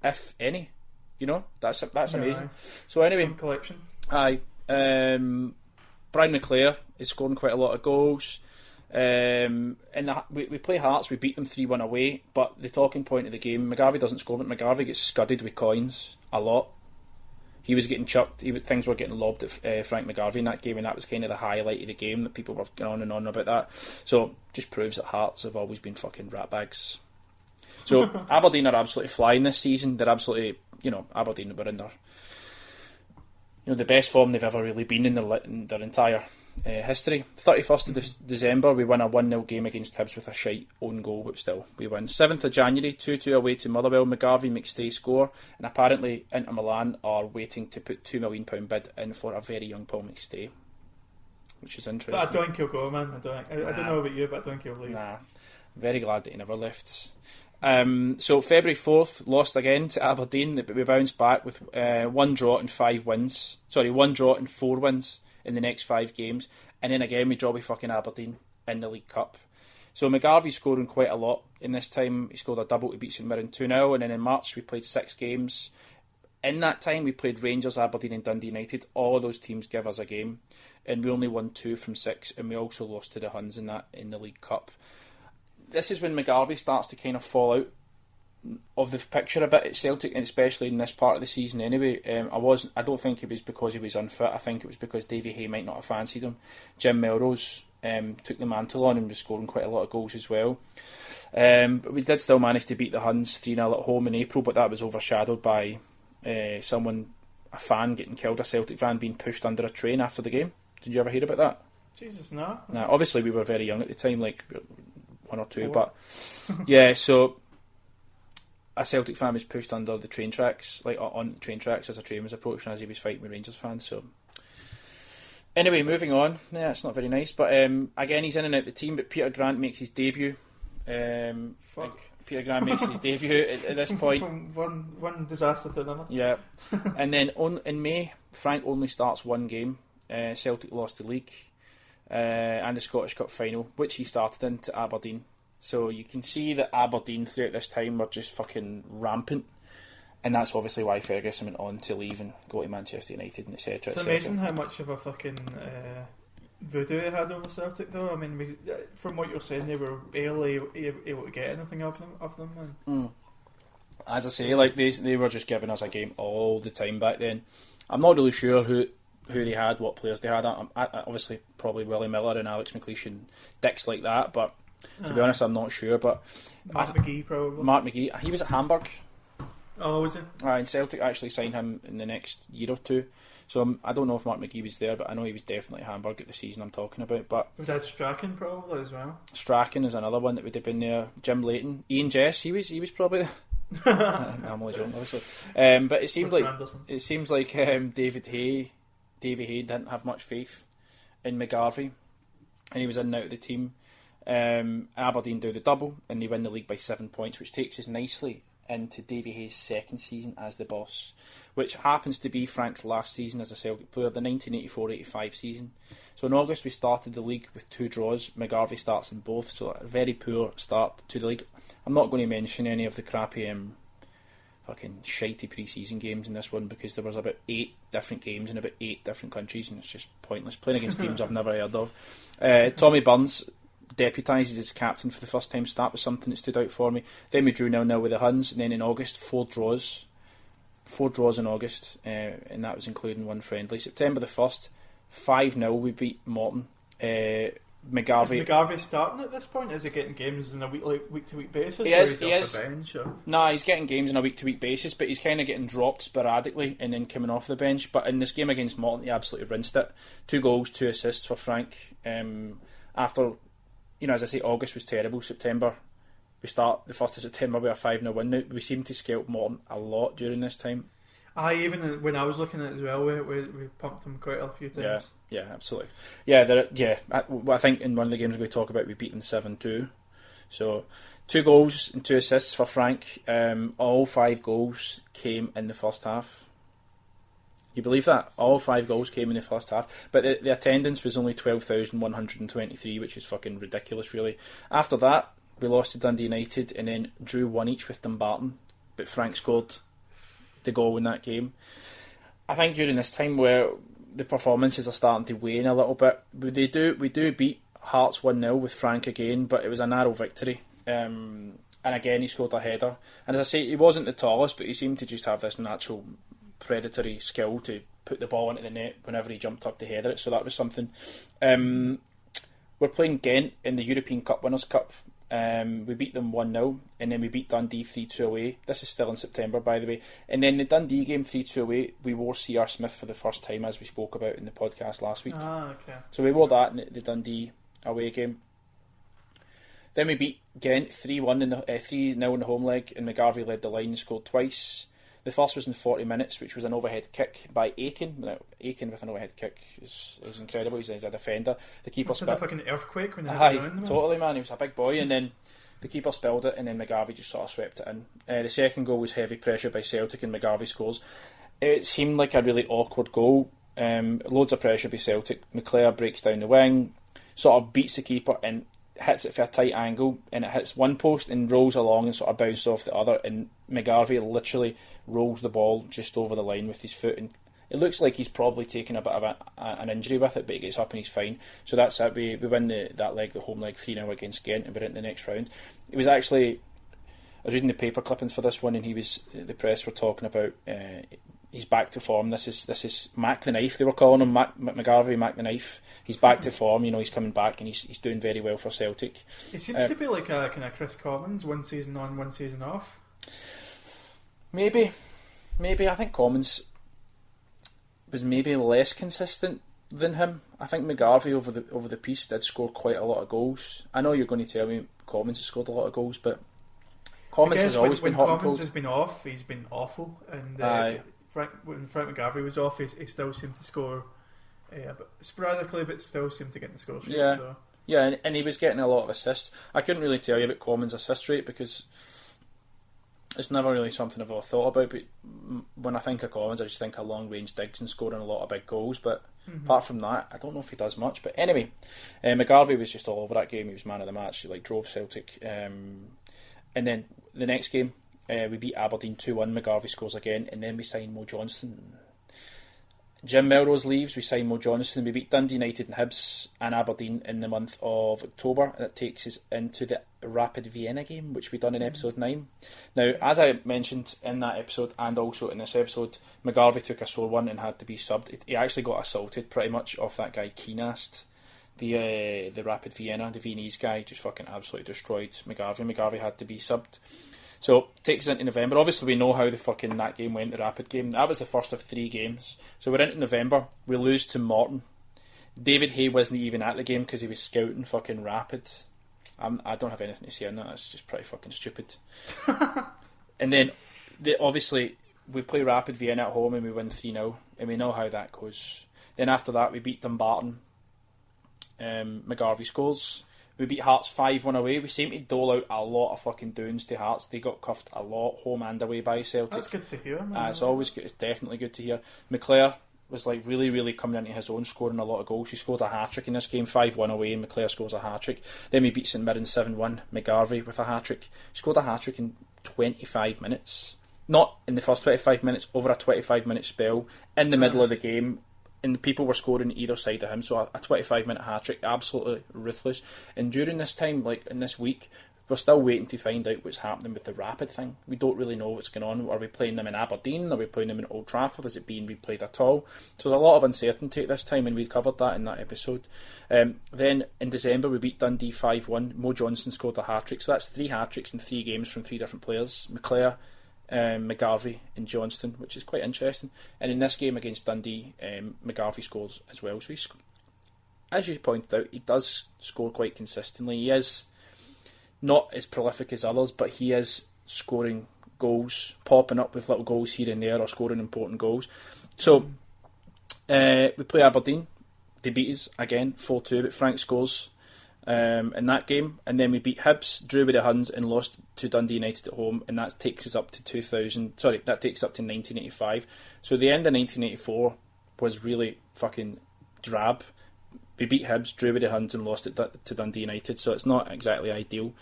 if any. You know, that's amazing. So anyway, some collection. Aye, Brian McClare is scoring quite a lot of goals. And we play Hearts. We beat them 3-1 away. But the talking point of the game, McGarvey doesn't score, but McGarvey gets scudded with coins a lot. He was getting chucked. Things were getting lobbed at Frank McGarvey in that game, and that was kind of the highlight of the game, that people were going on and on about that. So, just proves that Hearts have always been fucking ratbags. So, Aberdeen are absolutely flying this season. They're absolutely, Aberdeen were in their, the best form they've ever really been in their entire history. 31st of December, we won a 1-0 game against Hibs with a shite own goal, but still, we win. 7th of January, 2-2 away to Motherwell. McGarvey, McStay score, and apparently Inter Milan are waiting to put £2 million bid in for a very young Paul McStay, which is interesting. But I don't think he'll go, man. I don't know about you, but I don't think he'll leave. Nah, very glad that he never left. So February 4th, lost again to Aberdeen, but we bounced back with 1 draw and 4 wins in the next 5 games, and then again we draw with fucking Aberdeen in the League Cup. So McGarvey scoring quite a lot in this time. He scored a double to beat St Mirren 2-0, and then in March we played 6 games. In that time we played Rangers, Aberdeen and Dundee United. All of those teams give us a game, and we only won 2 from 6, and we also lost to the Huns in the League Cup. This is when McGarvey starts to kind of fall out of the picture a bit at Celtic, and especially in this part of the season anyway. I don't think it was because he was unfit. I think it was because Davy Hay might not have fancied him. Jim Melrose took the mantle on and was scoring quite a lot of goals as well. But we did still manage to beat the Huns 3-0 at home in April, but that was overshadowed by a fan getting killed, a Celtic fan being pushed under a train after the game. Did you ever hear about that? Jesus, no. Nah, obviously we were very young at the time, like 1 or 2, but yeah, so a Celtic fan was pushed under the train tracks, like on the train tracks as a train was approaching as he was fighting with Rangers fans. So anyway, moving on. Yeah, it's not very nice, but again, he's in and out of the team, but Peter Grant makes his debut. Peter Grant makes his debut at this point. From one disaster to another. Yeah. And then in May, Frank only starts one game. Celtic lost the league and the Scottish Cup final, which he started in, to Aberdeen. So you can see that Aberdeen throughout this time were just fucking rampant. And that's obviously why Ferguson went on to leave and go to Manchester United and etc. It's amazing how much of a fucking voodoo they had over Celtic, though. I mean, from what you're saying, they were barely able to get anything of them. As I say, like they were just giving us a game all the time back then. I'm not really sure who they had, what players they had. Obviously, probably Willie Miller and Alex McLeish and dicks like that, but to be honest, I'm not sure. But Mark McGee, probably. Mark McGee, he was at Hamburg. Oh, was he? And Celtic actually signed him in the next year or two. So I don't know if Mark McGee was there, but I know he was definitely at Hamburg at the season I'm talking about. But was that Strachan probably as well? Strachan is another one that would have been there. Jim Leighton, Ian Jess, he was probably there. I'm only joking, obviously. But it seems like Davy Hay didn't have much faith in McGarvey, and he was in and out of the team. Aberdeen do the double, and they win the league by 7 points, which takes us nicely into Davy Hay's second season as the boss, which happens to be Frank's last season as a Celtic player, the 1984-85 season. So in August we started the league with 2 draws. McGarvey starts in both, so a very poor start to the league. I'm not going to mention any of the crappy fucking shitey pre-season games in this one, because there was about 8 different games in about 8 different countries, and it's just pointless playing against teams I've never heard of. Tommy Burns deputises as captain for the first time, so that was something that stood out for me. Then we drew 0-0 with the Huns, and then in August 4 draws in August, and that was including one friendly. September the 1st, 5-0 we beat Morton. McGarvey starting at this point? Is he getting games on a week-to-week basis? He is. The bench, or? Nah, he's getting games on a week-to-week basis, but he's kind of getting dropped sporadically and then coming off the bench. But in this game against Morton, he absolutely rinsed it. 2 goals, 2 assists for Frank. After, as I say, August was terrible. September, we start the 1st of September with a 5-0 win. Now, we seem to scalp Morton a lot during this time. Even when I was looking at it as well, we pumped them quite a few times. Yeah, absolutely. I think in one of the games we talk about, we beat them 7-2. So 2 goals and 2 assists for Frank. All 5 goals came in the first half. You believe that? All 5 goals came in the first half. But the attendance was only 12,123, which is fucking ridiculous, really. After that, we lost to Dundee United and then drew 1 each with Dumbarton. But Frank scored the goal in that game. I think during this time where the performances are starting to wane a little bit, we do beat Hearts 1-0 with Frank again, but it was a narrow victory. And again, he scored a header. And as I say, he wasn't the tallest, but he seemed to just have this natural predatory skill to put the ball into the net whenever he jumped up to header it, so that was something. We're playing Ghent in the European Cup Winners' Cup. We beat them 1-0, and then we beat Dundee 3-2 away. This is still in September, by the way. And then the Dundee game 3-2 away, we wore C.R. Smith for the first time, as we spoke about in the podcast last week. Okay. So we wore that in the Dundee away game. Then we beat Ghent 3-1 in the 3-0 in the home leg, and McGarvey led the line and scored twice. The first was in 40 minutes, which was an overhead kick by Aiken. Now, Aiken with an overhead kick is incredible. He's a defender. The keeper spilled a fucking earthquake when totally, man. He was a big boy, and then the keeper spilled it, and then McGarvey just sort of swept it in. The second goal was heavy pressure by Celtic, and McGarvey scores. It seemed like a really awkward goal. Loads of pressure by Celtic. McClare breaks down the wing, sort of beats the keeper and hits it for a tight angle, and it hits one post and rolls along and sort of bounces off the other, and McGarvey literally rolls the ball just over the line with his foot, and it looks like he's probably taken a bit of an injury with it, but he gets up and he's fine. So that's it. We win that leg, the home leg, 3-0 against Ghent, and we're in the next round. It was actually was reading the paper clippings for this one, and the press were talking about he's back to form. This is Mac the Knife, they were calling him, McGarvey, Mac the Knife. He's back to form, he's coming back, and he's doing very well for Celtic. It seems to be like a kind of Chris Commons, one season on, one season off. Maybe. I think Commons was maybe less consistent than him. I think McGarvey over the piece did score quite a lot of goals. I know you're going to tell me Commons has scored a lot of goals, but Commons has always been hot and cold. When Commons has been off, he's been awful, and when Frank McGarvey was off, he still seemed to score sporadically, but still seemed to get in the score sheet. Yeah, so. yeah, and he was getting a lot of assists. I couldn't really tell you about Commons' assist rate because it's never really something I've ever thought about, but when I think of Commons, I just think of long range digs and scoring a lot of big goals, but apart from that, I don't know if he does much. But anyway, McGarvey was just all over that game. He was man of the match. He drove Celtic, and then the next game we beat Aberdeen 2-1. McGarvey scores again, and then we sign Mo Johnston. Jim Melrose leaves, we sign Mo Johnston. We beat Dundee United and Hibs and Aberdeen in the month of October. That takes us into the Rapid Vienna game, which we done in episode 9. Now, as I mentioned in that episode and also in this episode, McGarvey took a sore one and had to be subbed. He actually got assaulted pretty much off that guy Keenast. The Rapid Vienna, the Viennese guy, just fucking absolutely destroyed McGarvey. McGarvey had to be subbed. So, takes us into November. Obviously, we know how that game went, the Rapid game. That was the first of 3 games. So, we're into November. We lose to Morton. David Hay wasn't even at the game because he was scouting fucking Rapid. I don't have anything to say on that. That's just pretty fucking stupid. And then, obviously, we play Rapid Vienna at home and we win 3-0. And we know how that goes. Then after that, we beat Dumbarton. McGarvey scores. We beat Hearts 5-1 away. We seem to dole out a lot of fucking doons to Hearts. They got cuffed a lot, home and away, by Celtic. That's good to hear, man. It's always good. It's definitely good to hear. McClare was really, really coming into his own, scoring a lot of goals. He scored a hat-trick in this game, 5-1 away, and McClare scores a hat-trick. Then we beat St Mirren 7-1, McGarvey with a hat-trick. He scored a hat-trick in 25 minutes. Not in the first 25 minutes, over a 25-minute spell, in the middle of the game. And people were scoring either side of him, so a 25-minute hat-trick, absolutely ruthless. And during this time, in this week, we're still waiting to find out what's happening with the Rapid thing. We don't really know what's going on. Are we playing them in Aberdeen? Are we playing them in Old Trafford? Is it being replayed at all? So there's a lot of uncertainty at this time, and we covered that in that episode. Then in December, we beat Dundee 5-1. Mo Johnston scored a hat-trick, so that's 3 hat-tricks in 3 games from 3 different players. McClare, McGarvey and Johnston, which is quite interesting. And in this game against Dundee, McGarvey scores as well. So he's, as you pointed out, he does score quite consistently. He is not as prolific as others, but he is scoring goals, popping up with little goals here and there, or scoring important goals. So we play Aberdeen. They beat us again 4-2, but Frank scores in that game, and then we beat Hibs, drew with the Huns, and lost to Dundee United at home, and that takes us up to 1985. So the end of 1984 was really fucking drab. We beat Hibs, drew with the Huns, and lost it to Dundee United, so it's not exactly ideal.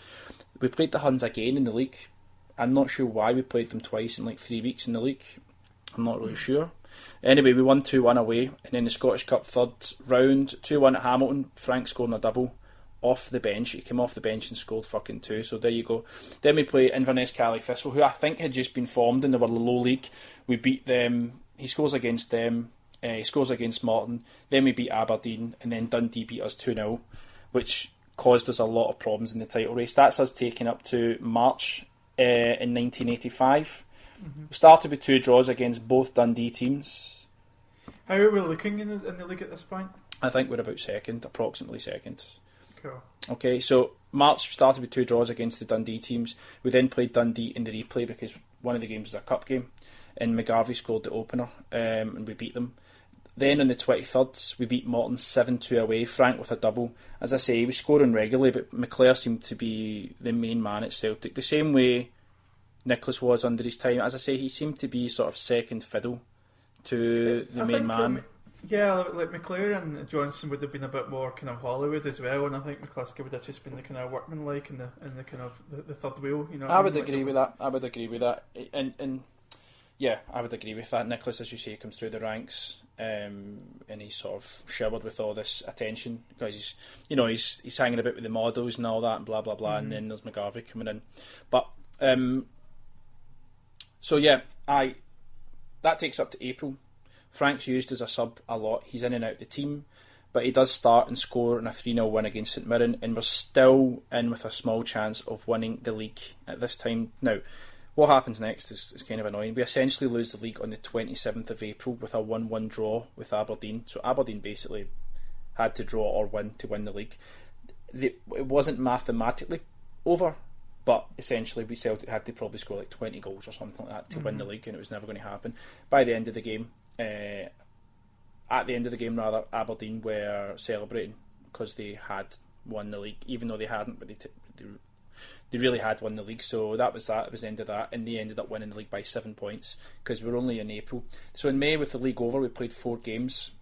We played the Huns again in the league. I'm not sure why we played them twice in 3 weeks in the league. I'm not really sure. Anyway, we won 2-1 away, and then the Scottish Cup third round, 2-1 at Hamilton. Frank scoring a double off the bench. He came off the bench and scored fucking 2, so there you go. Then we play Inverness Cali Thistle, who I think had just been formed and they were the low league. We beat them. He scores against them. He scores against Morton. Then we beat Aberdeen, and then Dundee beat us 2-0, which caused us a lot of problems in the title race. That's us taking up to March in 1985. We started with 2 draws against both Dundee teams. How are we looking in the league at this point? I think we're about second, approximately second. Cool. Okay, so March started with 2 draws against the Dundee teams. We then played Dundee in the replay because one of the games was a cup game, and McGarvey scored the opener, and we beat them. Then on the 23rd, we beat Morton 7-2 away, Frank with a double. As I say, he was scoring regularly, but McClare seemed to be the main man at Celtic. The same way Nicholas was under his time. As I say, he seemed to be sort of second fiddle to the main man. Like McClare and Johnson would have been a bit more kind of Hollywood as well, and I think McCluskey would have just been the kind of workmanlike and the kind of the third wheel. I would agree with that. And yeah, I would agree with that. Nicholas, as you say, comes through the ranks, and he's sort of showered with all this attention because he's hanging about with the models and all that, and blah blah blah. And then there's McGarvey coming in, but So yeah, that takes up to April. Frank's used as a sub a lot. He's in and out of the team, but he does start and score in a 3-0 win against St Mirren, and we're still in with a small chance of winning the league at this time. Now, what happens next is kind of annoying. We essentially lose the league on the 27th of April with a 1-1 draw with Aberdeen. So Aberdeen basically had to draw or win to win the league. It wasn't mathematically over, but essentially we Celtic had to probably score like 20 goals or something like that to win the league, and it was never going to happen. By the end of the game, Aberdeen were celebrating because they had won the league, even though they hadn't, but they really had won the league. So that was the end of that, and they ended up winning the league by 7 points because we're only in April. So in May, with the league over, we played 4 games,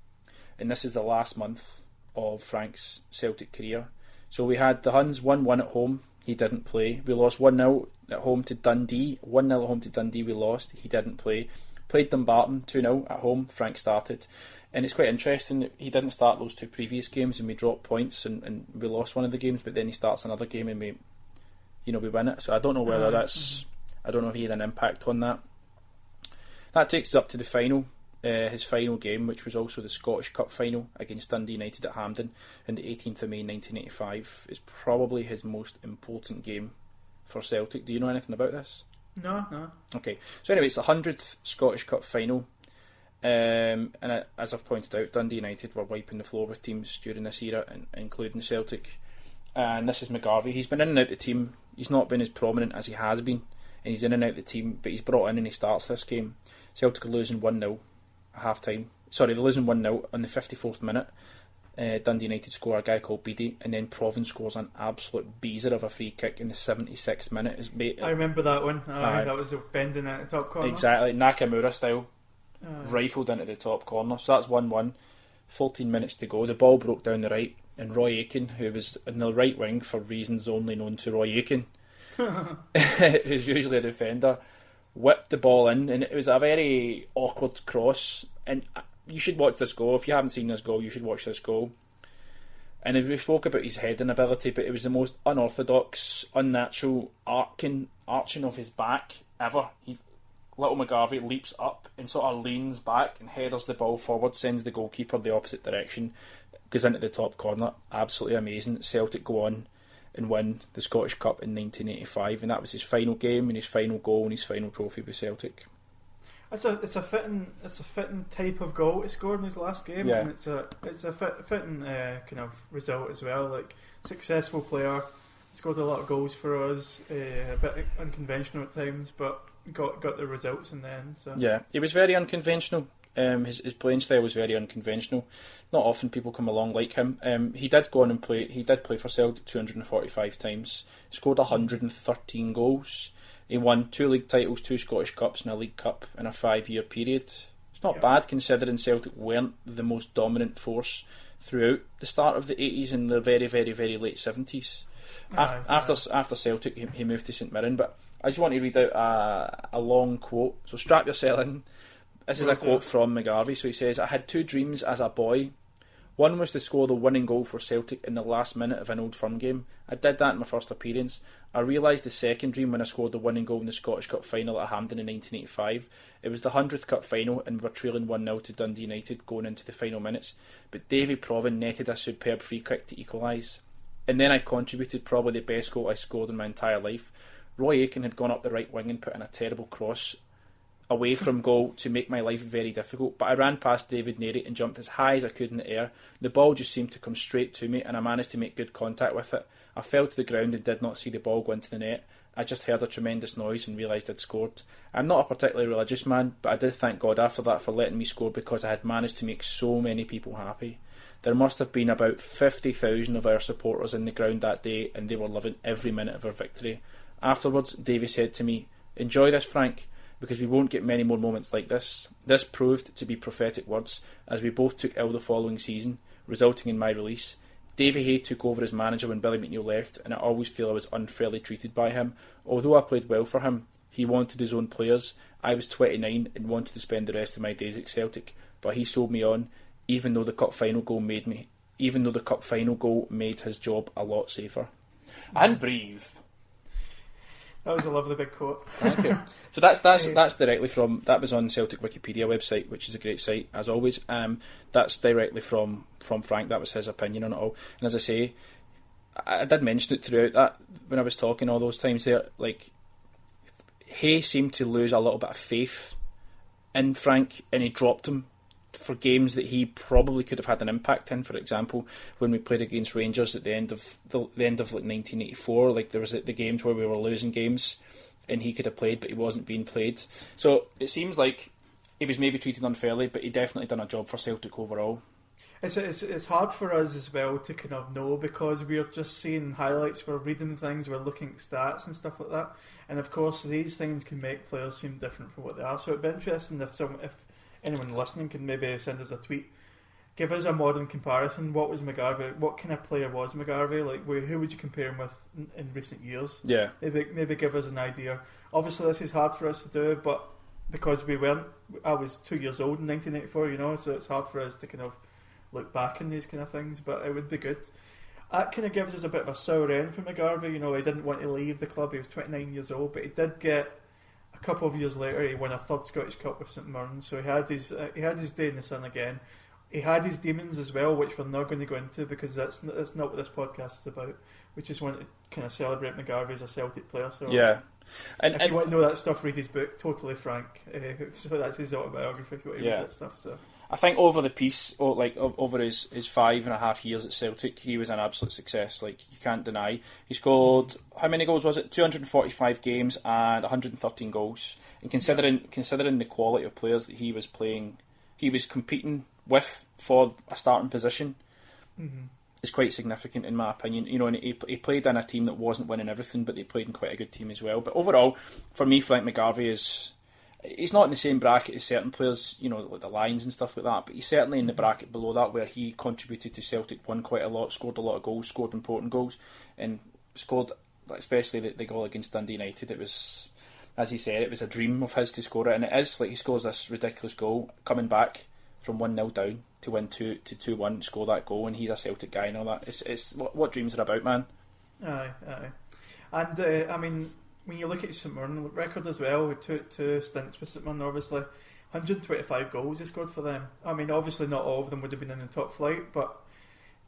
and this is the last month of Frank's Celtic career. So we had the Huns 1-1 at home. He didn't play. We lost 1-0 at home to Dundee. 1-0 at home to Dundee we lost. He didn't play. Played Dumbarton 2-0 at home. Frank started. And it's quite interesting that he didn't start those 2 previous games, and we dropped points and we lost one of the games, but then he starts another game and we win it. So I don't know whether I don't know if he had an impact on that. That takes us up to the final. His final game, which was also the Scottish Cup final against Dundee United at Hampden on the 18th of May 1985, is probably his most important game for Celtic. Do you know anything about this? No. Okay, so anyway, it's the 100th Scottish Cup final, and as I've pointed out, Dundee United were wiping the floor with teams during this era, including Celtic. And this is McGarvey. He's been in and out the team. He's not been as prominent as he has been, and he's in and out the team, but he's brought in and he starts this game. Celtic are losing 1-0 at half time. Sorry, they're losing 1-0 on the 54th minute. Dundee United score a guy called Beattie, and then Provan scores an absolute beezer of a free kick in the 76th minute. I remember that one. That was a bending at the top corner. Exactly, Nakamura style, rifled into the top corner. So that's 1-1. 14 minutes to go. The ball broke down the right, and Roy Aitken, who was in the right wing for reasons only known to Roy Aitken, who's usually a defender, whipped the ball in, and it was a very awkward cross. And you should watch this goal. If you haven't seen this goal, you should watch this goal. And we spoke about his heading ability, but it was the most unorthodox, unnatural arching of his back ever. Little McGarvey leaps up and sort of leans back and headers the ball forward, sends the goalkeeper the opposite direction, goes into the top corner. Absolutely amazing. Celtic go on and win the Scottish Cup in 1985, and that was his final game and his final goal and his final trophy with Celtic. It's a fitting type of goal to score in his last game, and it's a fitting kind of result as well. Like, successful player, scored a lot of goals for us, a bit unconventional at times, but got the results in the end. So yeah, he was very unconventional. His playing style was very unconventional. Not often people come along like him. He did go on and play. He did play for Celtic 245 times. Scored 113 goals. He won 2 league titles, 2 Scottish Cups, and a League Cup in a 5-year period. It's not bad considering Celtic weren't the most dominant force throughout the start of the 80s and the very, very, very late 70s. After Celtic, he moved to St Mirren. But I just want to read out a long quote. So strap yourself in. This is a quote from McGarvey. So he says, "I had 2 dreams as a boy. One was to score the winning goal for Celtic in the last minute of an Old Firm game. I did that in my first appearance. I realised the second dream when I scored the winning goal in the Scottish Cup final at Hampden in 1985. It was the 100th Cup final and we were trailing 1-0 to Dundee United going into the final minutes. But Davy Provan netted a superb free kick to equalise. And then I contributed probably the best goal I scored in my entire life. Roy Aitken had gone up the right wing and put in a terrible cross away from goal to make my life very difficult, but I ran past David Narey and jumped as high as I could in the air. The ball just seemed to come straight to me and I managed to make good contact with it. I fell to the ground and did not see the ball go into the net. I just heard a tremendous noise and realised I'd scored. I'm not a particularly religious man, but I did thank God after that for letting me score because I had managed to make so many people happy. There must have been about 50,000 of our supporters in the ground that day and they were loving every minute of our victory. Afterwards, Davy said to me, 'Enjoy this, Frank, because we won't get many more moments like this.' This proved to be prophetic words, as we both took ill the following season, resulting in my release. Davy Hay took over as manager when Billy McNeill left, and I always feel I was unfairly treated by him. Although I played well for him, he wanted his own players. I was 29 and wanted to spend the rest of my days at Celtic, but he sold me on, even though the cup final goal made his job a lot safer." And breathe. That was a lovely big quote. Thank you. So that's directly from, that was on Celtic Wikipedia website, which is a great site as always. That's directly from Frank. That was his opinion on it all. And as I say, I did mention it throughout that when I was talking all those times there. Like, Hay seemed to lose a little bit of faith in Frank, and he dropped him for games that he probably could have had an impact in. For example, when we played against Rangers at the end of like 1984, like there was the games where we were losing games and he could have played but he wasn't being played. So it seems like he was maybe treated unfairly, but he definitely done a job for Celtic overall. It's hard for us as well to kind of know, because we're just seeing highlights, we're reading things, we're looking at stats and stuff like that, and of course these things can make players seem different from what they are. So it'd be interesting if anyone listening can maybe send us a tweet, give us a modern comparison. What was McGarvey? What kind of player was McGarvey? Like, who would you compare him with in recent years? Yeah, maybe give us an idea. Obviously, this is hard for us to do, but because I was 2 years old in 1984, so it's hard for us to kind of look back on these kind of things. But it would be good. That kind of gives us a bit of a sour end for McGarvey. He didn't want to leave the club. He was 29 years old, but he did get. A couple of years later, he won a third Scottish Cup with St Mirren, so he had his day in the sun again. He had his demons as well, which we're not going to go into because that's not what this podcast is about. We just want to kind of celebrate McGarvey as a Celtic player. So yeah, and if you want to know that stuff, read his book, Totally Frank. So that's his autobiography. If you want to read that stuff, so. I think over the piece, over his 5.5 years at Celtic, he was an absolute success. Like, you can't deny. He scored, how many goals was it? 245 games and 113 goals. And considering the quality of players that he was playing, he was competing with for a starting position, is quite significant in my opinion. And he played in a team that wasn't winning everything, but they played in quite a good team as well. But overall, for me, Frank McGarvey he's not in the same bracket as certain players, like the Lions and stuff like that, but he's certainly in the bracket below that where he contributed to Celtic, won quite a lot, scored a lot of goals, scored important goals, and scored, especially the goal against Dundee United. It was, as he said, it was a dream of his to score it, and it is. Like, he scores this ridiculous goal, coming back from 1-0 down to win 2-1, score that goal, and he's a Celtic guy and all that. It's what dreams are about, man. Aye. And, I mean, when you look at his St Mirren record as well, with two stints with St Mirren, obviously 125 goals he scored for them. I mean, obviously not all of them would have been in the top flight, but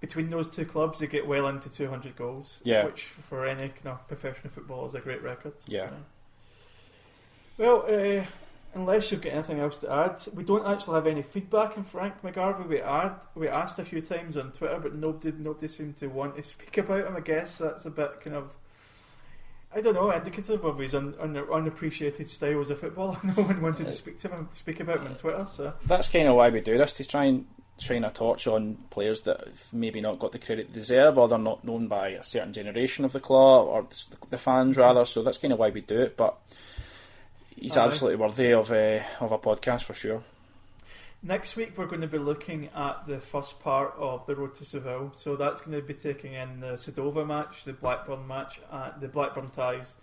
between those two clubs they get well into 200 goals, which for any kind of professional footballer is a great record. Yeah. Well, unless you've got anything else to add, we don't actually have any feedback on Frank McGarvey. We asked a few times on Twitter, but nobody seemed to want to speak about him. I guess that's a bit kind of, I don't know, indicative of his unappreciated style as a footballer. No one wanted to speak about him on Twitter. So that's kind of why we do this, to try and shine a torch on players that have maybe not got the credit they deserve, or they're not known by a certain generation of the club, or the fans rather. So that's kind of why we do it. But he's absolutely worthy of a podcast for sure. Next week we're going to be looking at the first part of the Road to Seville. So that's going to be taking in the Sedova match, the Blackburn match, the Blackburn ties,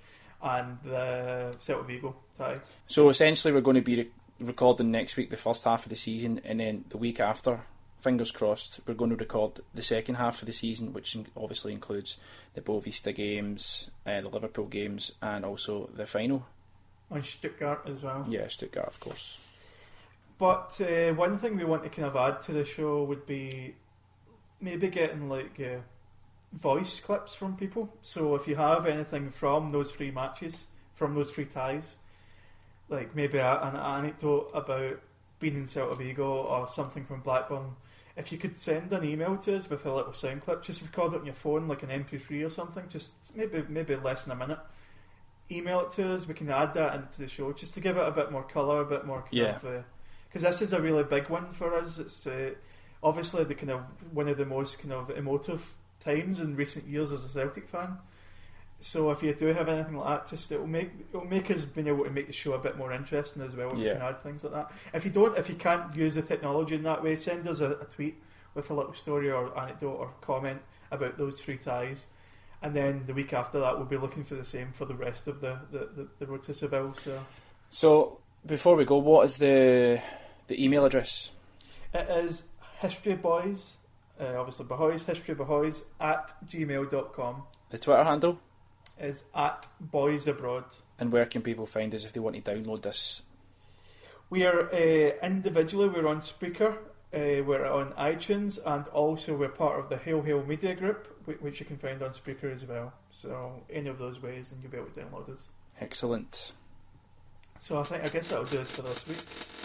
and the Celta Vigo tie. So essentially we're going to be recording next week the first half of the season, and then the week after, fingers crossed, we're going to record the second half of the season, which obviously includes the Bovista games, the Liverpool games, and also the final. And Stuttgart as well. Yeah, Stuttgart, of course. But one thing we want to kind of add to the show would be maybe getting voice clips from people. So if you have anything from those three matches, from those three ties, like maybe an anecdote about being in Celta Vigo or something from Blackburn, if you could send an email to us with a little sound clip, just record it on your phone like an MP3 or something, just maybe less than a minute. Email it to us, we can add that into the show just to give it a bit more colour, a bit more kind of... Because this is a really big one for us. It's obviously the kind of one of the most kind of emotive times in recent years as a Celtic fan. So if you do have anything like that, just it'll make us being able to make the show a bit more interesting as well. If you can add things like that. If you can't use the technology in that way, send us a tweet with a little story or anecdote or comment about those three ties. And then the week after that, we'll be looking for the same for the rest of the Road to Seville. So before we go, what is the email address? It is historybhoys, obviously Bhoys, historybhoys @gmail.com. The Twitter handle? is at Bhoys Abroad. And where can people find us if they want to download this? We are individually, we're on Spreaker, we're on iTunes, and also we're part of the Hail Hail Media Group, which you can find on Spreaker as well. So any of those ways and you'll be able to download us. Excellent. So I guess that'll do us for this week.